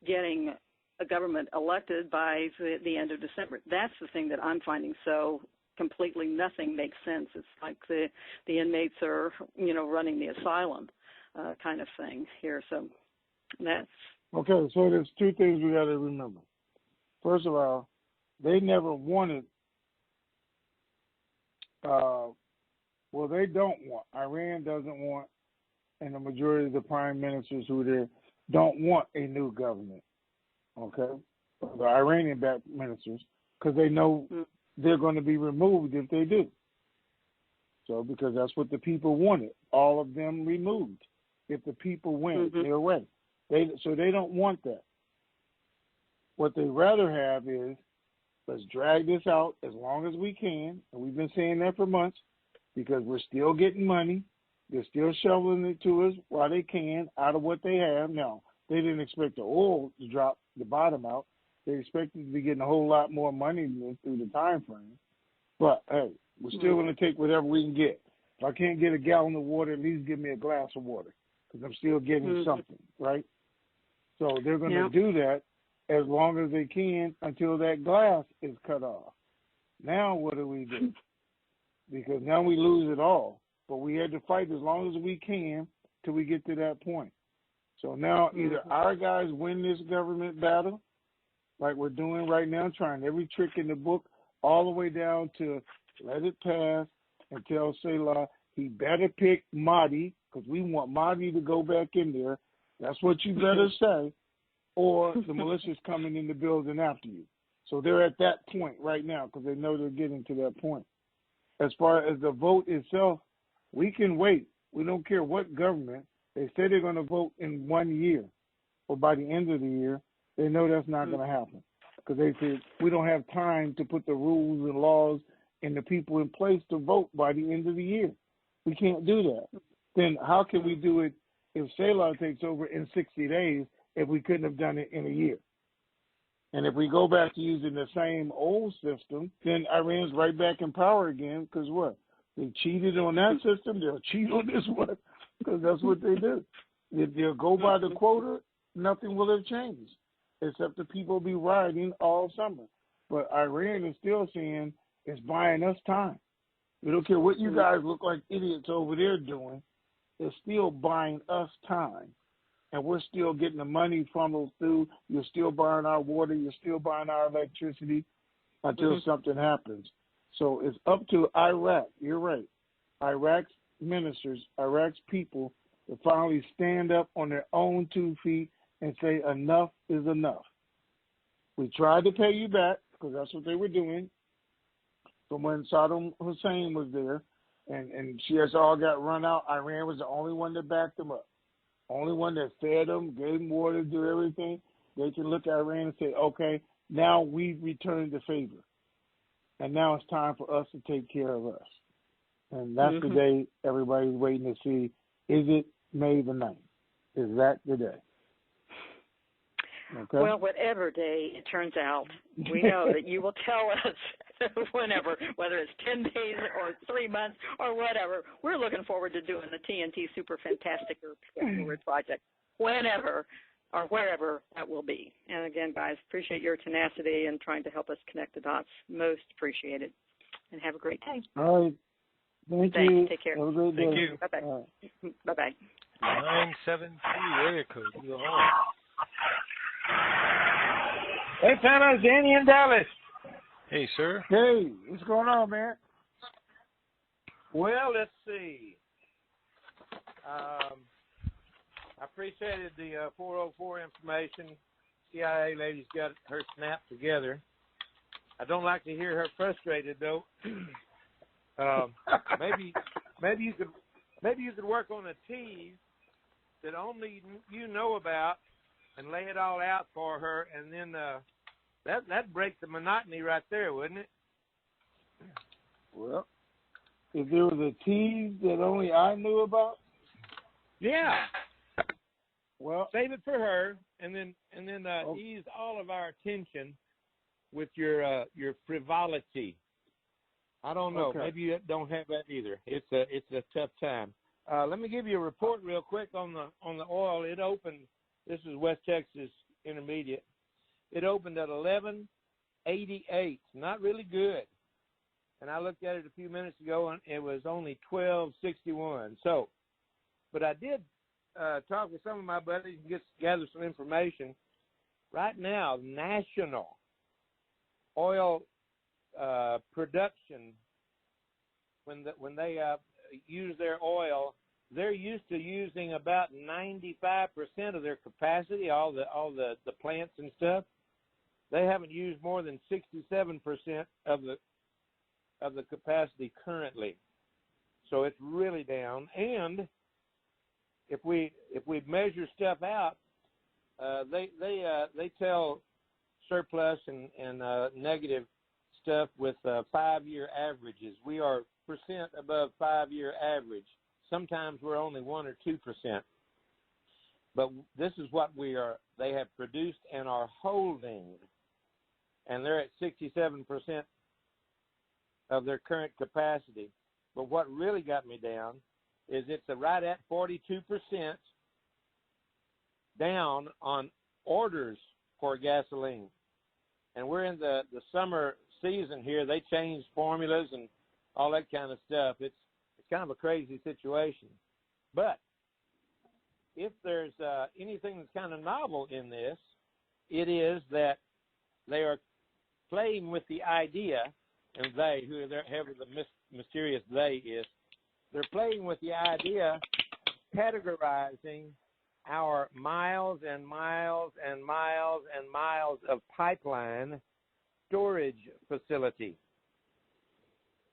getting a government elected by the end of December. That's the thing that I'm finding so completely nothing makes sense. It's like the inmates are, you know, running the asylum kind of thing here. So that's... Okay, so there's two things we got to remember. First of all, they never wanted, they don't want, Iran doesn't want, and the majority of the prime ministers who there don't want a new government, okay? The Iranian-backed ministers, because they know they're going to be removed if they do. So, because that's what the people wanted, all of them removed. If the people win their way. So they don't want that. What they rather have is, let's drag this out as long as we can, and we've been saying that for months, because we're still getting money. They're still shoveling it to us while they can out of what they have. Now, they didn't expect the oil to drop the bottom out. They expected to be getting a whole lot more money through the time frame. But, hey, we're still going to take whatever we can get. If I can't get a gallon of water, at least give me a glass of water, because I'm still getting something, right? So they're going to do that as long as they can until that glass is cut off. Now what do we do? Because now we lose it all. But we had to fight as long as we can till we get to that point. So now either our guys win this government battle, like we're doing right now, trying every trick in the book, all the way down to let it pass and tell Salah he better pick Mahdi, because we want Mahdi to go back in there. That's what you better say, or the militia's coming in the building after you. So they're at that point right now because they know they're getting to that point. As far as the vote itself, we can wait. We don't care what government. They say they're going to vote in 1 year or by the end of the year. They know that's not going to happen because they say we don't have time to put the rules and laws and the people in place to vote by the end of the year. We can't do that. Then how can we do it if Salah takes over in 60 days if we couldn't have done it in a year? And if we go back to using the same old system, then Iran's right back in power again because what? They cheated on that system, they'll cheat on this one because that's what they do. If they'll go by the quota, nothing will have changed except the people will be rioting all summer. But Iran is still saying it's buying us time. We don't care what you guys look like idiots over there doing. It's still buying us time. And we're still getting the money funneled through. You're still buying our water. You're still buying our electricity until something happens. So it's up to Iraq. You're right. Iraq's ministers, Iraq's people to finally stand up on their own 2 feet and say enough is enough. We tried to pay you back because that's what they were doing from when Saddam Hussein was there. And she has all got run out. Iran was the only one that backed them up. Only one that fed them, gave them water, do everything. They can look at Iran and say, okay, now we've returned the favor. And now it's time for us to take care of us. And that's the day everybody's waiting to see, is it May the 9th? Is that the day? Okay. Well, whatever day it turns out, we know that you will tell us whenever, whether it's 10 days or 3 months or whatever. We're looking forward to doing the TNT Super Fantastic Word Project whenever or wherever that will be. And again, guys, appreciate your tenacity and trying to help us connect the dots. Most appreciated. And have a great day. All right. Thanks. You. Take care. Have a great day. Thank you. Bye-bye. Right. Bye-bye. 973 area code. You're on. Hey, fellas, Danny in Dallas. Hey, sir. Hey, what's going on, man? Well, let's see. I appreciated the 404 information. CIA lady's got her snap together. I don't like to hear her frustrated though. Maybe you could work on a tease that only you know about and lay it all out for her, and then that'd break the monotony right there, wouldn't it? Well, if there was a tease that only I knew about, yeah. Well, Save it for her, and then okay. ease all of our attention with your frivolity. I don't know. Okay. Maybe you don't have that either. It's a tough time. Let me give you a report real quick on the oil. It opened. This is West Texas Intermediate. It opened at 11.88. Not really good. And I looked at it a few minutes ago, and it was only 12.61. So, but I did talk with some of my buddies and gather some information. Right now, national oil production, when they use their oil, they're used to using about 95% of their capacity, all the plants and stuff. They haven't used more than 67% of the capacity currently. So it's really down. And if we measure stuff out, they tell surplus and negative stuff with 5-year averages. We are percent above 5-year average. Sometimes we're only 1 or 2%. But this is what they have produced and are holding. And they're at 67% of their current capacity. But what really got me down is it's right at 42% down on orders for gasoline. And we're in the summer season here. They changed formulas and all that kind of stuff. It's kind of a crazy situation. But if there's anything that's kind of novel in this, it is that they are playing with the idea, and whoever the mysterious they is, they're playing with the idea, categorizing our miles and miles and miles and miles of pipeline storage facility.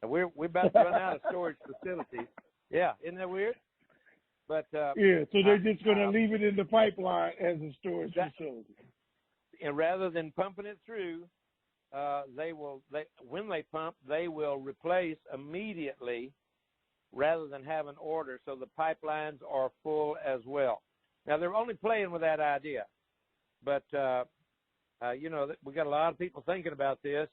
And we're about to run out of storage facilities. Yeah, isn't that weird? But yeah, so they're just going to leave it in the pipeline as a storage facility. And rather than pumping it through, when they pump, they will replace immediately rather than have an order. So the pipelines are full as well. Now they're only playing with that idea, but we got a lot of people thinking about this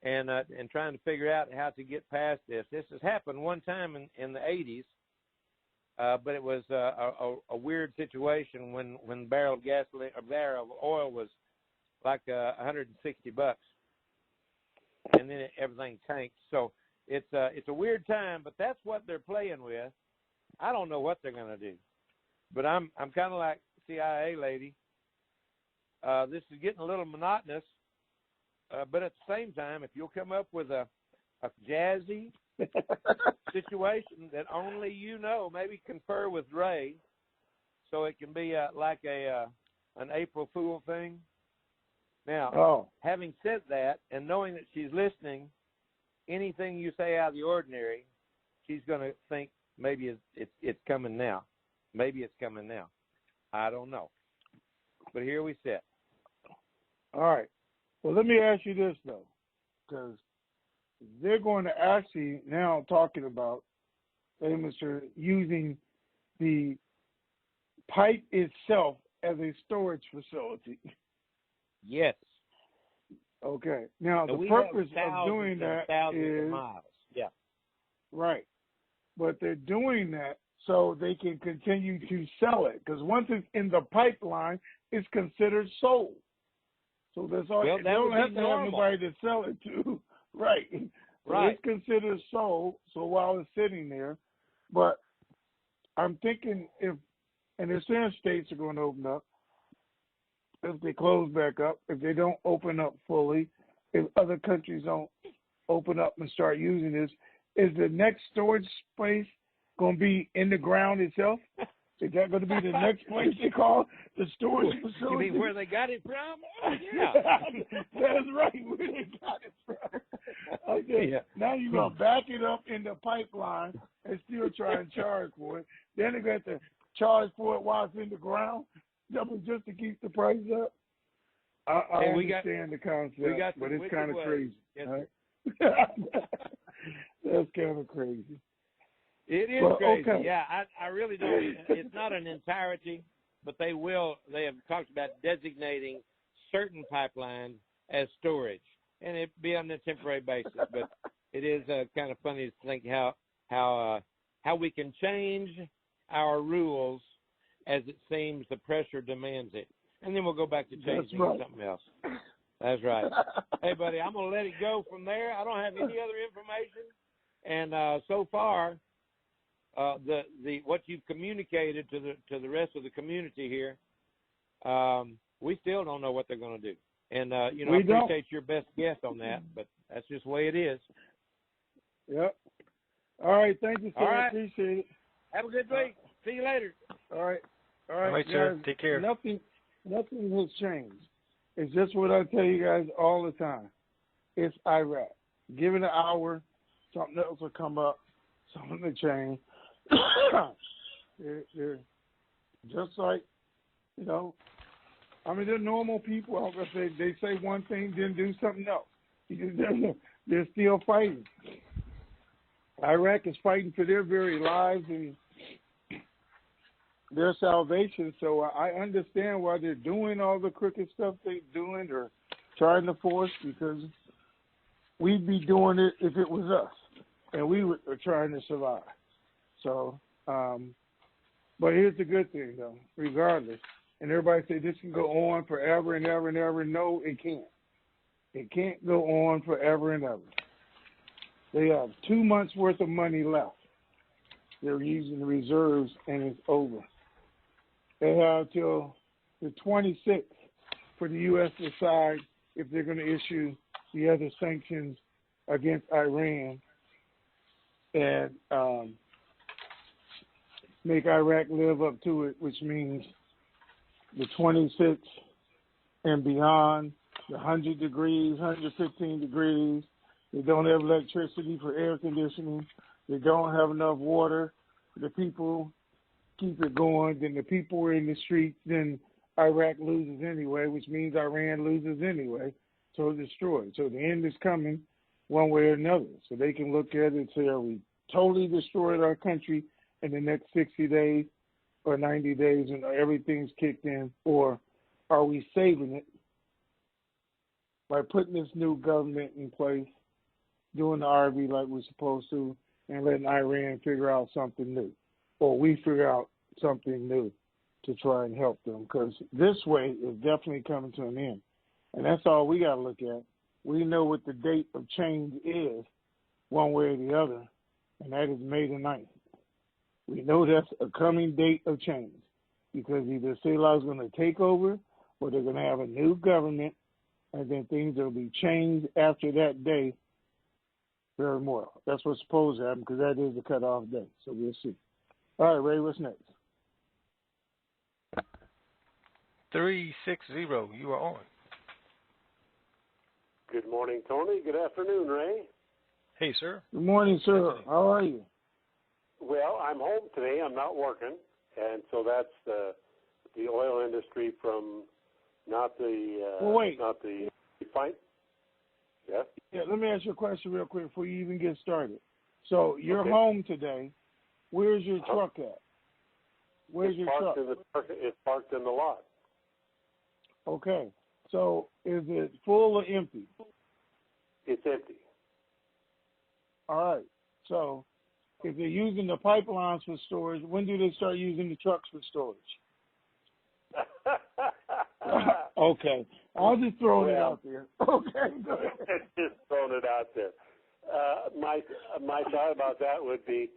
and trying to figure out how to get past this. This has happened one time in the 80s, but it was a weird situation when a barrel of oil was like $160, and then everything tanked. So it's a weird time, but that's what they're playing with. I don't know what they're going to do, but I'm kind of like CIA lady. This is getting a little monotonous, but at the same time, if you'll come up with a jazzy situation that only you know, maybe confer with Ray, so it can be like an April Fool thing. Now, having said that, and knowing that she's listening, anything you say out of the ordinary, she's going to think maybe it's coming now. Maybe it's coming now. I don't know. But here we sit. All right. Well, let me ask you this, though, because they're going to actually now talking about, Mr. using the pipe itself as a storage facility. Yes. Okay. Now, and the purpose of doing that is miles. Yeah. Right. But they're doing that so they can continue to sell it, because once it's in the pipeline, it's considered sold. So that's all. Well, they don't have to have nobody to sell it to. Right. So right. it's considered sold. So while it's sitting there, but I'm thinking and they're saying states are going to open up. If they close back up, if they don't open up fully, if other countries don't open up and start using this, is the next storage space going to be in the ground itself? Is that going to be the next place they call the storage facility? You mean where they got it from? Yeah. That's right, where they got it from. Okay, yeah. Now you're going to back it up in the pipeline and still try and charge for it. Then they got to charge for it while it's in the ground, just to keep the price up. I understand the concept, but it's kind of crazy. Yes, right? That's kind of crazy. It is crazy. Okay. Yeah, I really don't. It's not an entirety, but they have talked about designating certain pipelines as storage, and it be on a temporary basis. But it is kind of funny to think how we can change our rules as it seems the pressure demands it, and then we'll go back to changing something else. That's right. Hey, buddy, I'm gonna let it go from there. I don't have any other information, and so far. What you've communicated to the rest of the community here, we still don't know what they're going to do. And I appreciate your best guess on that, but that's just the way it is. Yep. All right, thank you, sir. All right. Appreciate it. Have a good week. See you later. All right, guys, sir. Take care. Nothing has changed. It's just what I tell you guys all the time. It's Iraq. Give it an hour, something else will come up, something will change. They're just like, they're normal people. I'm gonna say they say one thing, then do something else. They're still fighting. Iraq is fighting for their very lives and their salvation. So I understand why they're doing all the crooked stuff they're doing or trying to force, because we'd be doing it if it was us and we were trying to survive. So, but here's the good thing, though, regardless. And everybody say this can go on forever and ever and ever. No, it can't. It can't go on forever and ever. They have 2 months' worth of money left. They're using the reserves, and it's over. They have till the 26th for the U.S. to decide if they're going to issue the other sanctions against Iran and make Iraq live up to it, which means the 26 and beyond, the 100 degrees, 115 degrees. They don't have electricity for air conditioning. They don't have enough water. The people keep it going. Then the people are in the streets. Then Iraq loses anyway, which means Iran loses anyway. So it's destroyed. So the end is coming one way or another. So they can look at it and say, are we totally destroyed our country in the next 60 days or 90 days and everything's kicked in, or are we saving it by putting this new government in place, doing the RV like we're supposed to, and letting Iran figure out something new, or we figure out something new to try and help them, because this way is definitely coming to an end. And that's all we got to look at. We know what the date of change is, one way or the other, and that is May the 9th. We know that's a coming date of change because either CELA is going to take over or they're going to have a new government, and then things will be changed after that day very more. That's what's supposed to happen because that is the cutoff day. So we'll see. All right, Ray, what's next? 360, you are on. Good morning, Tony. Good afternoon, Ray. Hey, sir. Good morning, sir. How are you? Well, I'm home today. I'm not working, and so that's the oil industry from not the not the fine. Yeah. Yeah. Let me ask you a question real quick before you even get started. So you're Okay. home today. Where's your truck at? Where's it's your parked truck? It's parked in the lot. Okay. So is it full or empty? It's empty. All right. So if they're using the pipelines for storage, when do they start using the trucks for storage? Okay. I'll just throw it out there. Okay. Go ahead. Just throwing it out there. My thought about that would be,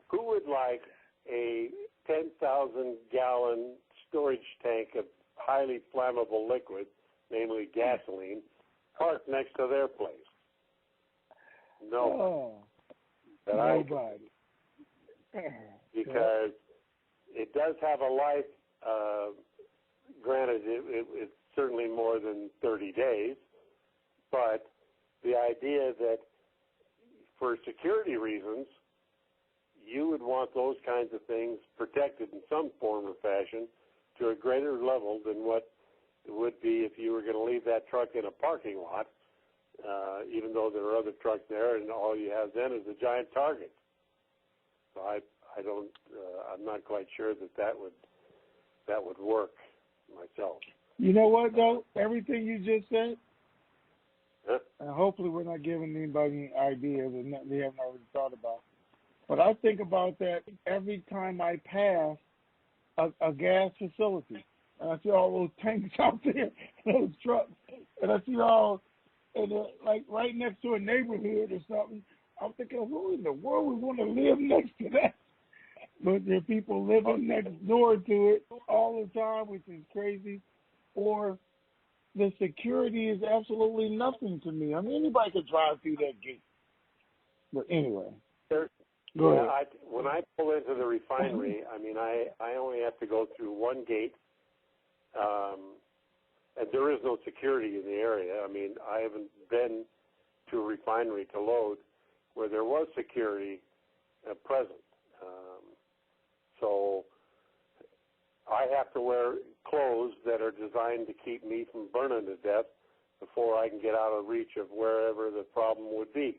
who would like a 10,000 gallon storage tank of highly flammable liquid, namely gasoline, parked next to their place? No. Nobody. Because it does have a life. Granted, it's certainly more than 30 days, but the idea that for security reasons, you would want those kinds of things protected in some form or fashion to a greater level than what it would be if you were going to leave that truck in a parking lot, even though there are other trucks there, and all you have then is a giant target. So I'm not quite sure that would work myself. You know what, though? Everything you just said, Huh? and hopefully we're not giving anybody any ideas and they haven't already thought about. But I think about that every time I pass a gas facility. And I see all those tanks out there, those trucks. And I see like right next to a neighborhood or something. I'm thinking, who in the world would want to live next to that? But there are people living next door to it all the time, which is crazy. Or the security is absolutely nothing to me. I mean, anybody could drive through that gate. But anyway. Go ahead. When I pull into the refinery, I mean, I only have to go through one gate, and there is no security in the area. I mean, I haven't been to a refinery to load where there was security present. So I have to wear clothes that are designed to keep me from burning to death before I can get out of reach of wherever the problem would be.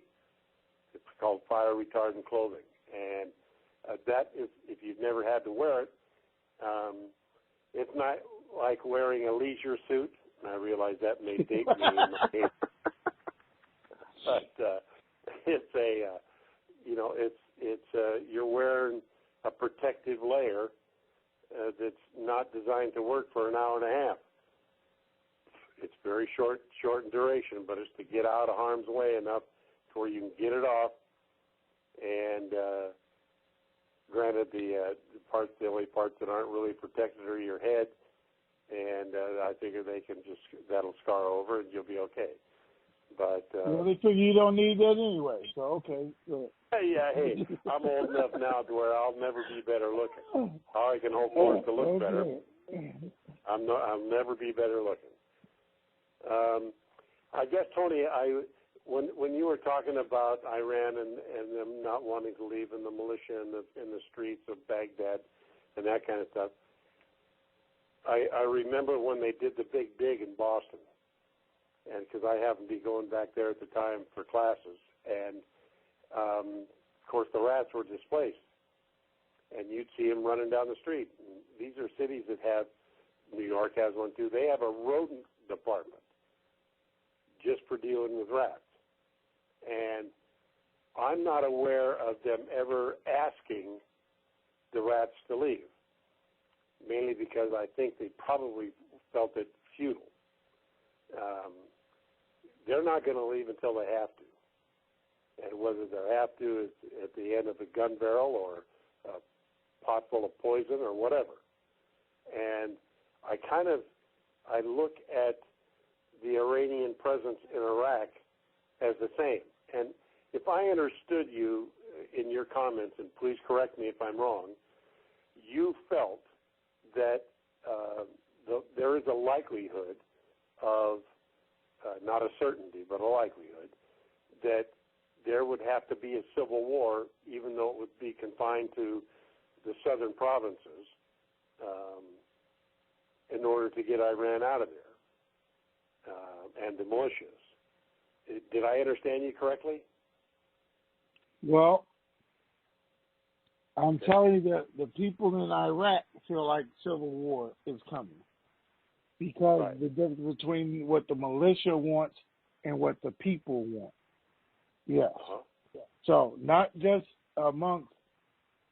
It's called fire retardant clothing, and that is, if you've never had to wear it, it's not like wearing a leisure suit. And I realize that may date me in my head, but it's you're wearing a protective layer that's not designed to work for an hour and a half. It's very short in duration, but it's to get out of harm's way enough to where you can get it off. And granted, the only parts that aren't really protected are your head, and I figure that'll scar over and you'll be okay. But they figure you don't need that anyway, so okay. Good. Yeah, hey, I'm old enough now to where I'll never be better looking. All I can hope for is to look better. I'll never be better looking. I guess, Tony, when you were talking about Iran and them not wanting to leave and the militia in the streets of Baghdad and that kind of stuff, I remember when they did the big dig in Boston, and because I happened to be going back there at the time for classes, and of course the rats were displaced, and you'd see them running down the street. And these are cities that have, New York has one too, they have a rodent department just for dealing with rats. And I'm not aware of them ever asking the rats to leave, mainly because I think they probably felt it futile. They're not going to leave until they have to. and whether they have to at the end of a gun barrel or a pot full of poison or whatever. And I look at the Iranian presence in Iraq as the same. And if I understood you in your comments, and please correct me if I'm wrong, you felt that there is a likelihood of, not a certainty, but a likelihood, that there would have to be a civil war, even though it would be confined to the southern provinces, in order to get Iran out of there, and the militias. Did I understand you correctly? Well, I'm telling you that the people in Iraq feel like civil war is coming because the difference between what the militia wants and what the people want. Yes. So not just amongst,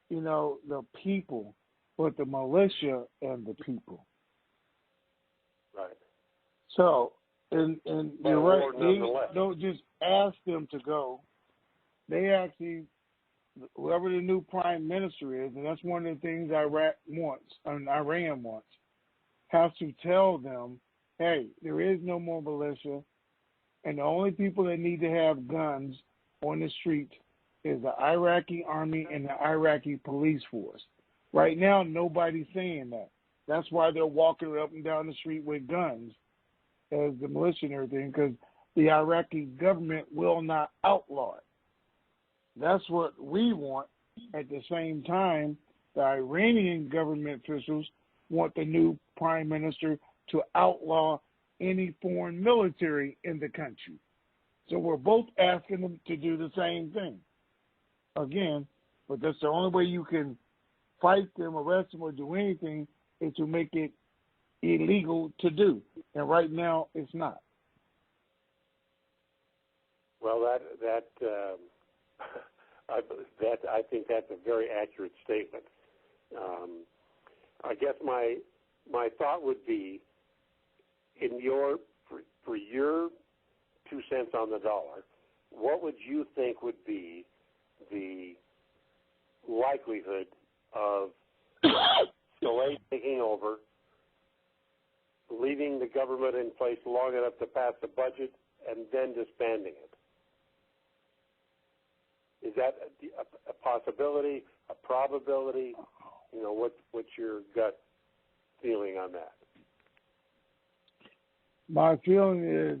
the people, but the militia and the people. Right. So, and you're right, they don't just ask them to go. They actually, whoever the new prime minister is, and that's one of the things Iran wants, has to tell them, hey, there is no more militia, and the only people that need to have guns on the street is the Iraqi army and the Iraqi police force. Right now, nobody's saying that. That's why they're walking up and down the street with guns as the militia and everything, because the Iraqi government will not outlaw it. That's what we want. At the same time, the Iranian government officials want the new prime minister to outlaw any foreign military in the country. So we're both asking them to do the same thing. Again, but that's the only way you can fight them, arrest them, or do anything is to make it illegal to do. And right now, it's not. Well, I think that's a very accurate statement. I guess my thought would be, for your 2 cents on the dollar, what would you think would be the likelihood of Soleil taking over, leaving the government in place long enough to pass the budget, and then disbanding it? Is that a possibility, a probability? What's your gut feeling on that? My feeling is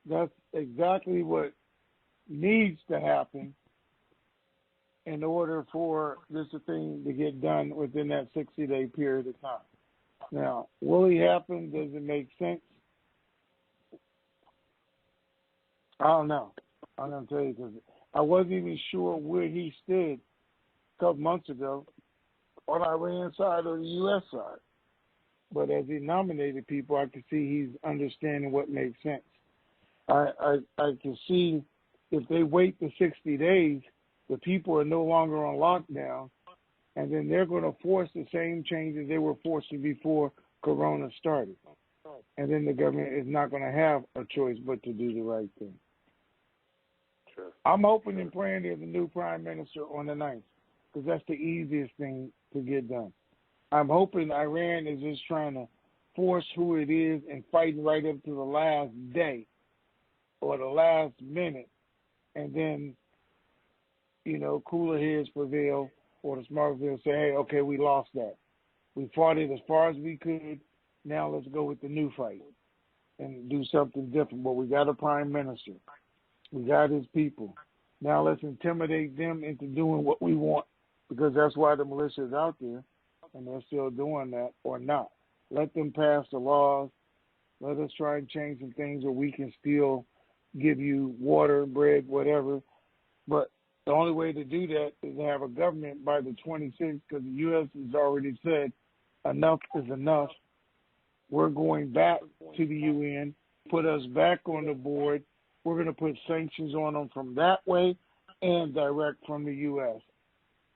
that's exactly what needs to happen in order for this thing to get done within that 60-day period of time. Now, will it happen? Does it make sense? I don't know. I'm going to tell you, because I wasn't even sure where he stood a couple months ago, on Iran's side or the U.S. side. But as he nominated people, I could see he's understanding what makes sense. I can see if they wait the 60 days, the people are no longer on lockdown, and then they're going to force the same changes they were forcing before Corona started. And then the government is not going to have a choice but to do the right thing. Sure. I'm hoping and praying there's a new prime minister on the 9th, because that's the easiest thing to get done. I'm hoping Iran is just trying to force who it is and fighting right up to the last day or the last minute, and then, cooler heads prevail, or the smart people say, hey, okay, we lost that. We fought it as far as we could. Now let's go with the new fight and do something different. But we got a prime minister. We got his people. Now let's intimidate them into doing what we want, because that's why the militia is out there, and they're still doing that, or not. Let them pass the laws. Let us try and change some things where we can still give you water, bread, whatever. But the only way to do that is to have a government by the 26th, because the U.S. has already said enough is enough. We're going back to the UN, put us back on the board. We're going to put sanctions on them from that way and direct from the U.S.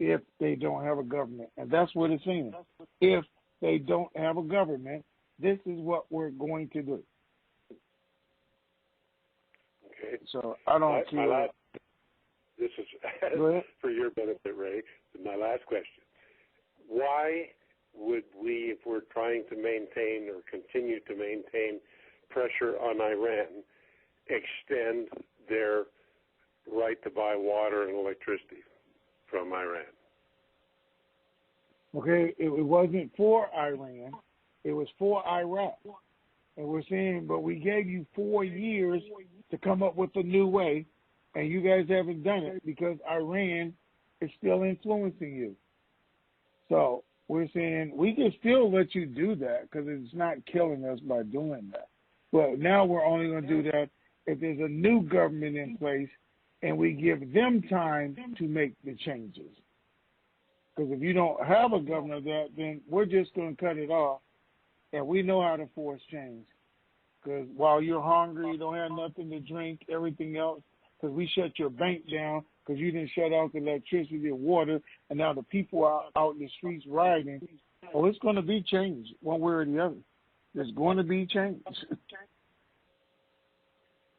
if they don't have a government. And that's what it's saying. If they don't have a government, this is what we're going to do. Okay. So I don't feel this is for your benefit, Ray. My last question. Why would we, if we're trying to maintain or continue to maintain pressure on Iran, extend their right to buy water and electricity from Iran? Okay, it wasn't for Iran. It was for Iraq. And we're saying, but we gave you 4 years to come up with a new way, and you guys haven't done it because Iran is still influencing you. So we're saying we can still let you do that because it's not killing us by doing that. But now we're only going to do that if there's a new government in place and we give them time to make the changes. Because if you don't have a governor that, then we're just going to cut it off, and we know how to force change. Because while you're hungry, you don't have nothing to drink, everything else, because we shut your bank down because you didn't shut off the electricity and water, and now the people are out in the streets rioting. Oh, it's going to be change one way or the other. There's going to be change.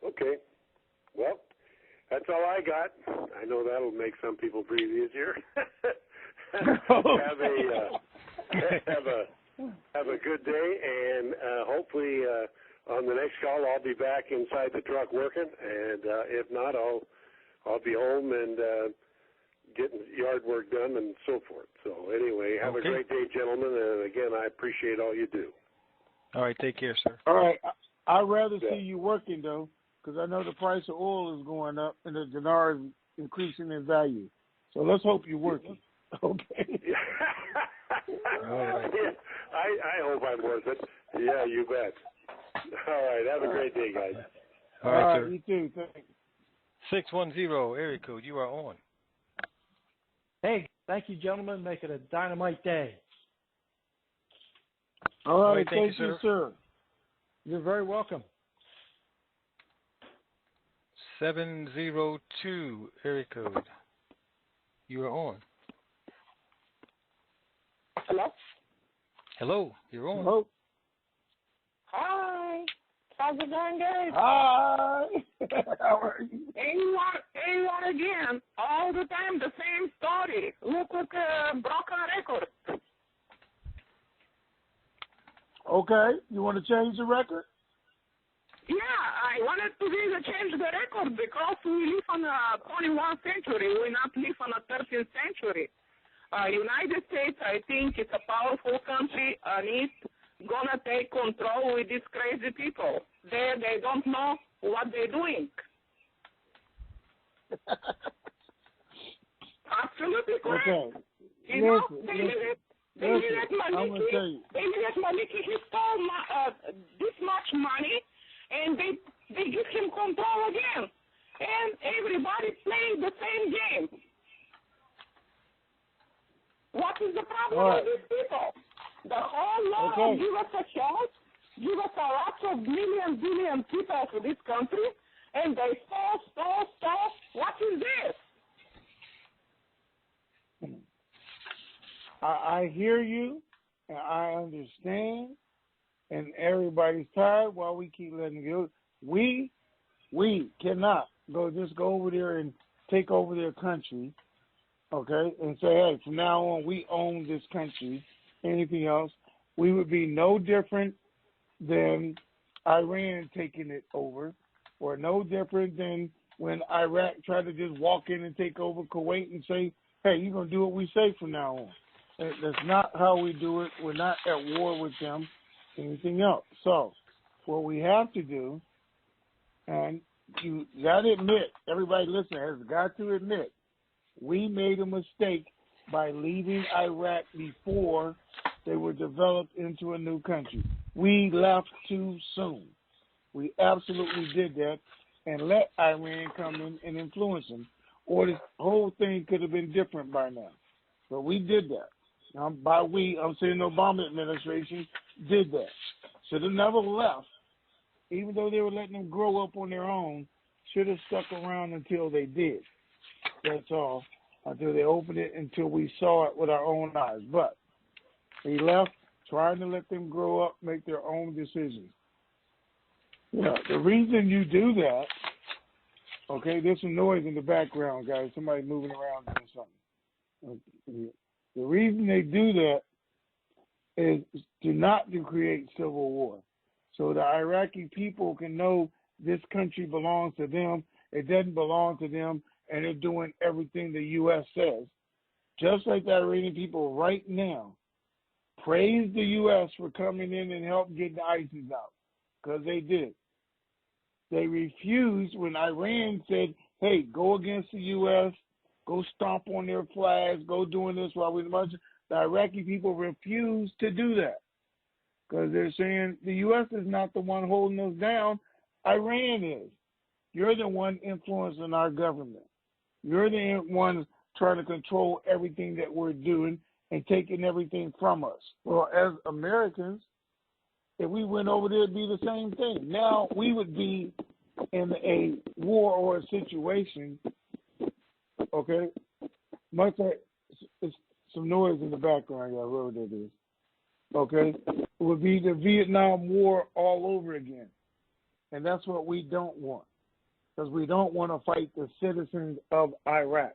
Okay. Well, that's all I got. I know that'll make some people breathe easier. Have a good day, and hopefully on the next call I'll be back inside the truck working, and if not, I'll be home and getting yard work done and so forth. So anyway, have a great day, gentlemen, and again, I appreciate all you do. All right, take care, sir. All right, I'd rather see you working though, because I know the price of oil is going up and the dinar is increasing in value. So let's hope you're working. Okay. Right. Yeah, I hope I'm worth it. Yeah, you bet. All right. Have a great day, guys. All right, sir. You too. Thanks. 610 area code. You are on. Hey, thank you, gentlemen. Make it a dynamite day. All right. Thank you, sir. You're very welcome. 702 area code. You are on. Hello? Hello, you're on. Hello. Hi. How's it going, guys? Hi. How are you? Anyone again. All the time, the same story. Look at broken record. Okay. You want to change the record? Yeah, I wanted to really change the record because we live on the 21st century. We not live on the 13th century. United States, I think it's a powerful country, and it's gonna take control with these crazy people. They don't know what they're doing. Absolutely correct. Okay. They let Maliki, he stole this much money, and they give him control again. And everybody playing the same game. What is the problem with these people? The whole law give us a chance, give us a lot of billion people to this country, and they stole. What is this? I hear you, and I understand, and everybody's tired while we keep letting it go. We cannot just go over there and take over their country. Okay, and say, hey, from now on, we own this country. Anything else, we would be no different than Iran taking it over, or no different than when Iraq tried to just walk in and take over Kuwait and say, hey, you're going to do what we say from now on. That's not how we do it. We're not at war with them, anything else. So what we have to do, and you got to admit, everybody listening has got to admit, we made a mistake by leaving Iraq before they were developed into a new country. We left too soon. We absolutely did that and let Iran come in and influence them, or this whole thing could have been different by now. But we did that. By we, I'm saying the Obama administration did that. Should have never left, even though they were letting them grow up on their own, should have stuck around until they did. That's all. Until they opened it, until we saw it with our own eyes. But they left, trying to let them grow up, make their own decisions. Yeah, the reason you do that Okay, there's some noise in the background, guys. Somebody moving around doing something. Okay. The reason they do that is to create civil war. So the Iraqi people can know this country belongs to them, it doesn't belong to them, and they're doing everything the U.S. says. Just like the Iranian people right now praise the U.S. for coming in and help get the ISIS out, because they did. They refused when Iran said, hey, go against the U.S., go stomp on their flags, go doing this while we're marching. The Iraqi people refused to do that because they're saying the U.S. is not the one holding us down. Iran is. You're the one influencing our government. You're the one trying to control everything that we're doing and taking everything from us. Well, as Americans, if we went over there, it'd be the same thing. Now we would be in a war or a situation, okay? Much like it's some noise in the background, y'all, whoever that is, okay? It would be the Vietnam War all over again. And that's what we don't want, because we don't want to fight the citizens of Iraq.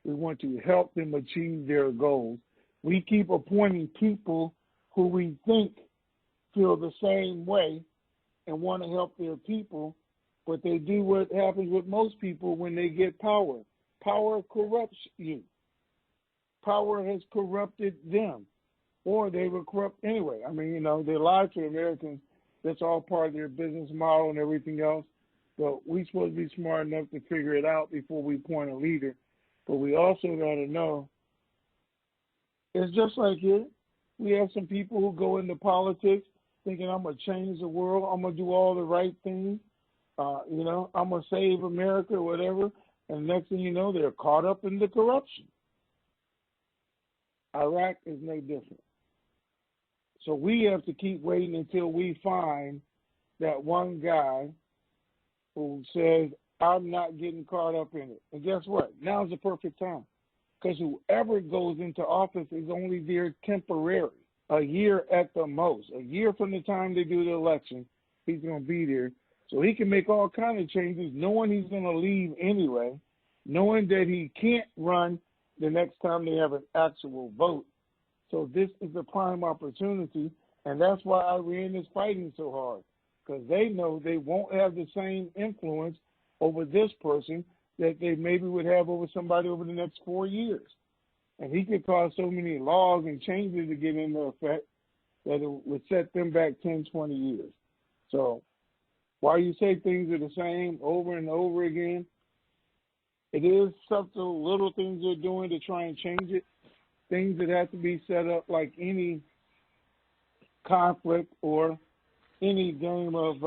We want to help them achieve their goals. We keep appointing people who we think feel the same way and want to help their people, but they do what happens with most people when they get power. Power corrupts you. Power has corrupted them, or they were corrupt anyway. I mean, they lied to Americans. That's all part of their business model and everything else. But we're supposed to be smart enough to figure it out before we appoint a leader. But we also got to know it's just like here. We have some people who go into politics thinking I'm going to change the world. I'm going to do all the right things. I'm going to save America or whatever. And next thing you know, they're caught up in the corruption. Iraq is no different. So we have to keep waiting until we find that one guy who says, I'm not getting caught up in it. And guess what? Now's the perfect time. Because whoever goes into office is only there temporary, a year at the most. A year from the time they do the election, he's going to be there. So he can make all kinds of changes, knowing he's going to leave anyway, knowing that he can't run the next time they have an actual vote. So this is the prime opportunity, and that's why Iran is fighting so hard, because they know they won't have the same influence over this person that they maybe would have over somebody over the next 4 years. And he could cause so many laws and changes to get into effect that it would set them back 10, 20 years. So while you say things are the same over and over again, it is subtle little things they're doing to try and change it, things that have to be set up like any conflict or any game of,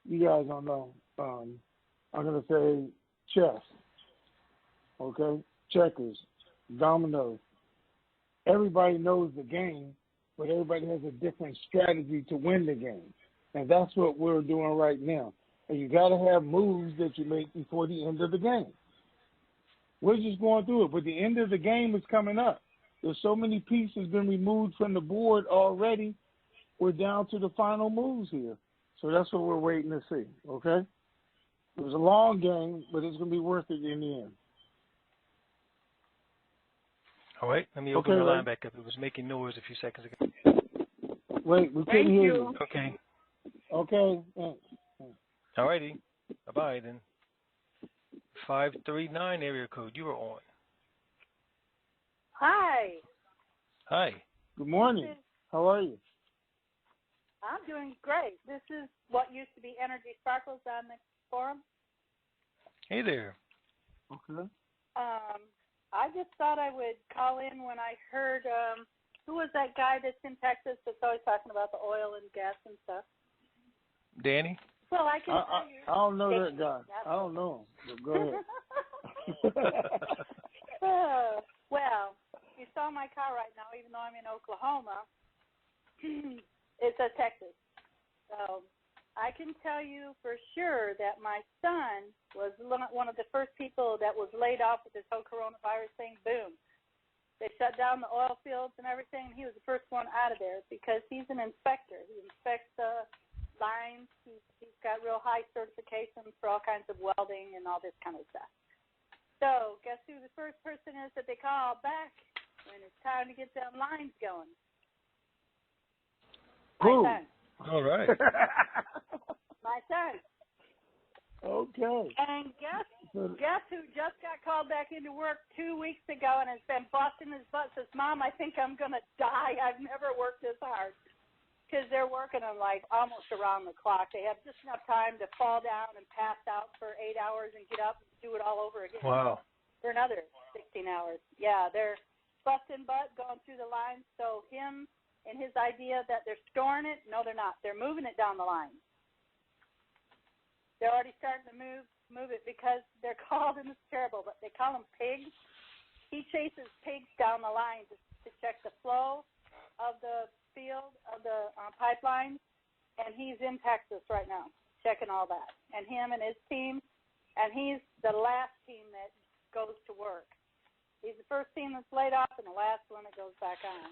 you guys don't know, I'm going to say chess, okay, checkers, dominoes. Everybody knows the game, but everybody has a different strategy to win the game. And that's what we're doing right now. And you got to have moves that you make before the end of the game. We're just going through it, but the end of the game is coming up. There's so many pieces been removed from the board already. We're down to the final moves here. So that's what we're waiting to see, okay? It was a long game, but it's going to be worth it in the end. All right, let me open the line back up. It was making noise a few seconds ago. Wait, we couldn't hear you. Okay. Okay. All righty. Bye-bye then. 539 area code. You are on. Hi. Hi. Good morning. How are you? I'm doing great. This is what used to be Energy Sparkles on the forum. Hey there. Okay. I just thought I would call in when I heard, who was that guy that's in Texas that's always talking about the oil and gas and stuff? Danny? Well, I can tell you. I don't know that guy. I don't know him. But go ahead. Well, you saw my car right now, even though I'm in Oklahoma. It says Texas. So I can tell you for sure that my son was one of the first people that was laid off with this whole coronavirus thing. Boom. They shut down the oil fields and everything. He was the first one out of there because he's an inspector. He inspects lines. He's got real high certifications for all kinds of welding and all this kind of stuff. So guess who the first person is that they call back when it's time to get them lines going? Who? My son. All right. My son. Okay. And guess who just got called back into work 2 weeks ago and has been busting his butt? Says, Mom, I think I'm going to die. I've never worked this hard. Because they're working on like almost around the clock. They have just enough time to fall down and pass out for 8 hours and get up and do it all over again. Wow. For another 16 hours. Yeah, they're busting butt, going through the lines. So him and his idea that they're storing it, no, they're not. They're moving it down the line. They're already starting to move it because they're called, and it's terrible, but they call them pigs. He chases pigs down the line to check the flow of the field, of the pipeline, and he's in Texas right now checking all that. And him and his team, and he's the last team that goes to work. He's the first team that's laid off and the last one that goes back on.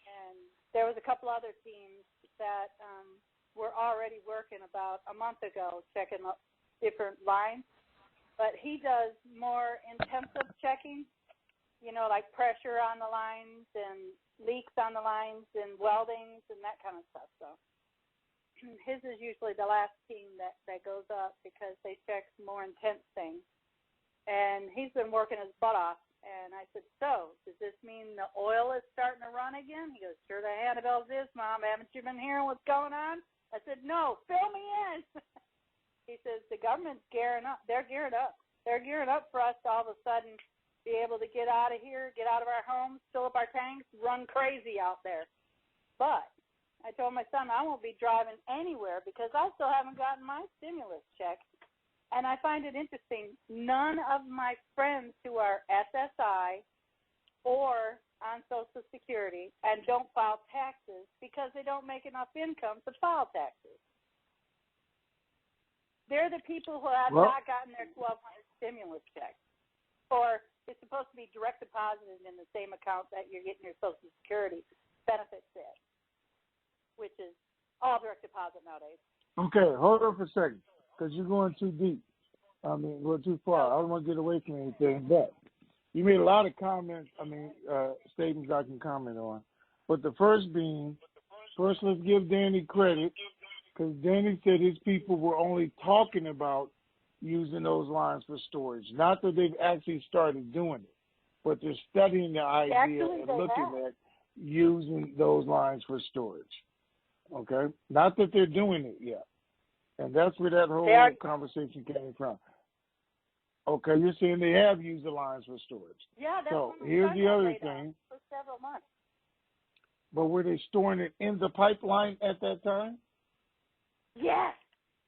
And there was a couple other teams that were already working about a month ago checking different lines. But he does more intensive checking, you know, like pressure on the lines and leaks on the lines and weldings and that kind of stuff. So his is usually the last team that goes up because they check more intense things. And he's been working his butt off. And I said, so, does this mean the oil is starting to run again? He goes, sure the Hannibals is, Mom. Haven't you been hearing what's going on? I said, no, fill me in. He says, the government's gearing up. They're geared up. They're gearing up for us to all of a sudden be able to get out of here, get out of our homes, fill up our tanks, run crazy out there. But I told my son I won't be driving anywhere because I still haven't gotten my stimulus check. And I find it interesting, none of my friends who are SSI or on Social Security and don't file taxes because they don't make enough income to file taxes. They're the people who have not gotten their $1,200 stimulus check. Or it's supposed to be direct deposited in the same account that you're getting your Social Security benefits in, which is all direct deposit nowadays. Okay, hold on for a second, because you're going too deep. I mean, going too far. I don't want to get away from anything, but you made a lot of comments, statements I can comment on. But the first being, first let's give Danny credit, because Danny said his people were only talking about using those lines for storage. Not that they've actually started doing it, but they're studying the idea and looking at using those lines for storage. Okay? Not that they're doing it yet. And that's where that whole conversation came from. Okay, you're saying they have used the lines for storage. Yeah, that's so here's the other thing. For several months. But were they storing it in the pipeline at that time? Yes.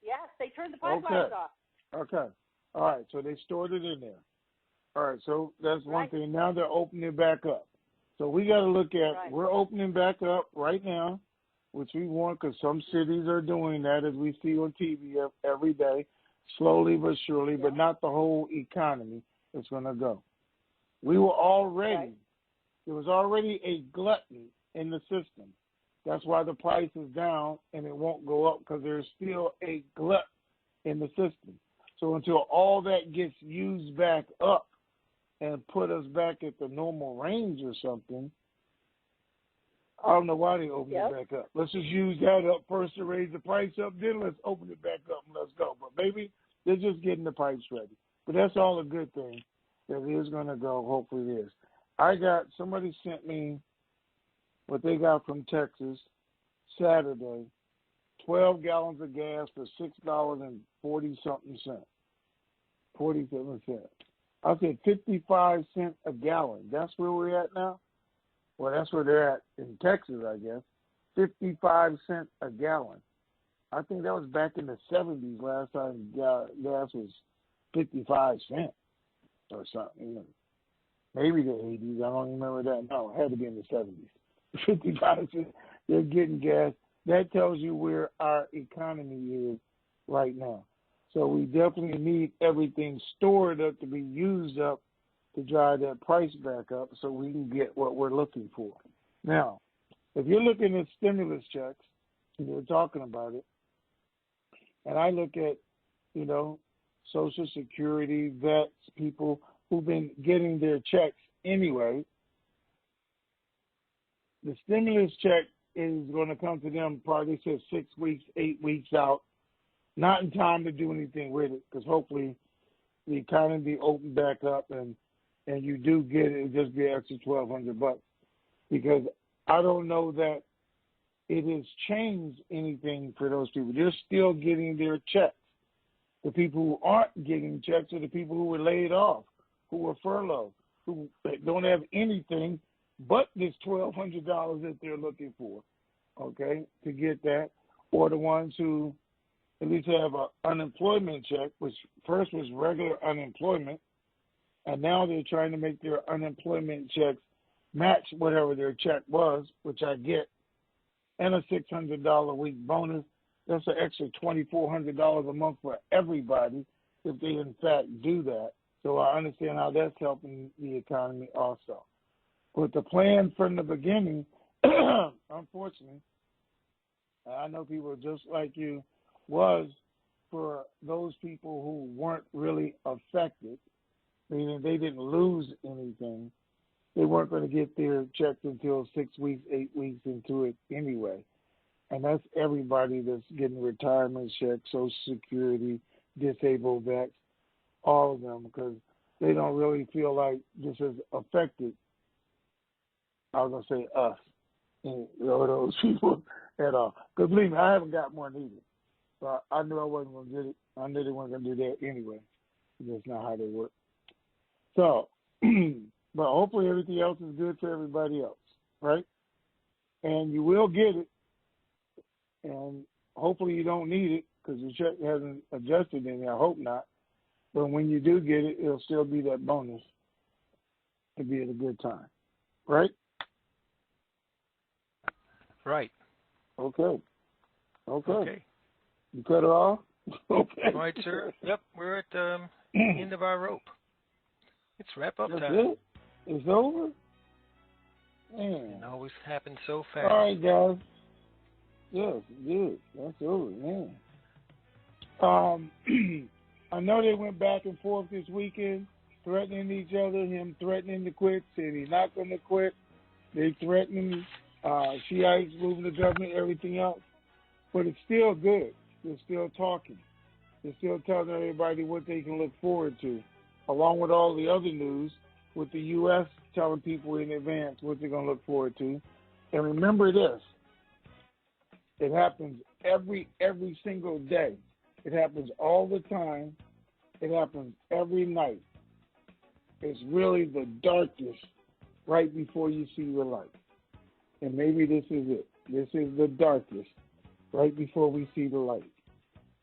Yes, they turned the pipelines off. Okay. All right, so they stored it in there. All right, so that's one thing. Now they're opening it back up. So we got to look at, we're opening back up right now, which we want because some cities are doing that, as we see on TV every day, slowly but surely, but not the whole economy is going to go. We were already, there was already a glutton in the system. That's why the price is down and it won't go up because there's still a glut in the system. So until all that gets used back up and put us back at the normal range or something, I don't know why they opened it back up. Let's just use that up first to raise the price up, then let's open it back up and let's go. But maybe they're just getting the pipes ready. But that's all a good thing that it is going to go. Hopefully it is. Somebody sent me what they got from Texas Saturday, 12 gallons of gas for $6.40-something cents. 47 cents. I said 55 cents a gallon. That's where we're at now? Well, that's where they're at in Texas, I guess. 55 cents a gallon. I think that was back in the 70s last time gas was 55 cents or something. Maybe the 80s. I don't remember that. No, it had to be in the 70s. 55 cents. They're getting gas. That tells you where our economy is right now. So we definitely need everything stored up to be used up to drive that price back up so we can get what we're looking for. Now, if you're looking at stimulus checks, and you're talking about it, And I look at, you know, Social Security, vets, people who've been getting their checks anyway. The stimulus check is going to come to them probably, they said 6 weeks, 8 weeks out. Not in time to do anything with it, because hopefully the economy open back up and you do get it, it'll just be an extra $1,200. Because I don't know that it has changed anything for those people. They're still getting their checks. The people who aren't getting checks are the people who were laid off, who were furloughed, who don't have anything but this $1,200 that they're looking for, okay, to get that, or the ones who at least have an unemployment check, which first was regular unemployment, and now they're trying to make their unemployment checks match whatever their check was, which I get, and a $600 a week bonus. That's an extra $2,400 a month for everybody if they in fact do that. So I understand how that's helping the economy also. But the plan from the beginning, unfortunately, I know people just like you, was for those people who weren't really affected, meaning they didn't lose anything. They weren't going to get their checks until 6 weeks, 8 weeks into it anyway. And that's everybody that's getting retirement checks, Social Security, disabled vets, all of them, because they don't really feel like this has affected, I was going to say us, and those people at all. Because believe me, I haven't got one either. So I knew I wasn't going to get it. I knew they weren't going to do that anyway. That's not how they work. So, but hopefully everything else is good for everybody else, right? And you will get it. And hopefully you don't need it because your check hasn't adjusted any. I hope not. But when you do get it, it'll still be that bonus to be at a good time, right? Right. Okay. Okay. You cut it off? Okay. All right, sir. Yep, we're at the end of our rope. It's wrap-up time. It? It's over? Man. It always happens so fast. All right, guys. Yes, good. That's over, man. I know they went back and forth this weekend, threatening each other, him threatening to quit, saying he's not going to quit. They threatening Shiites moving the government, everything else. But it's still good. They're still talking. They're still telling everybody what they can look forward to, along with all the other news, with the U.S. telling people in advance what they're going to look forward to. And remember this. It happens every single day. It happens all the time. It happens every night. It's really the darkest right before you see the light. And maybe this is it. This is the darkest right before we see the light.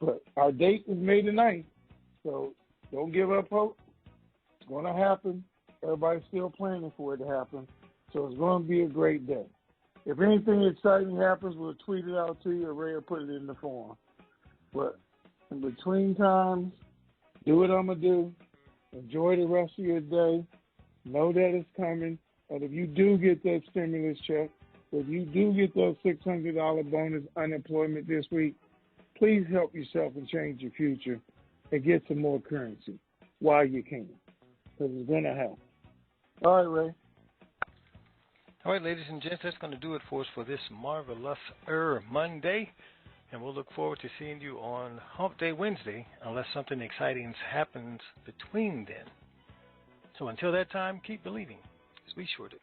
But our date is May the 9th, so don't give up hope. It's going to happen. Everybody's still planning for it to happen. So it's going to be a great day. If anything exciting happens, we'll tweet it out to you or Ray will put it in the forum. But in between times, do what I'm going to do. Enjoy the rest of your day. Know that it's coming. And if you do get that stimulus check, if you do get that $600 bonus unemployment this week, please help yourself and change your future and get some more currency while you can, because it's going to help. All right, Ray. All right, ladies and gents, that's going to do it for us for this marvelous Monday. And we'll look forward to seeing you on Hump Day Wednesday, unless something exciting happens between then. So until that time, keep believing, as we sure do.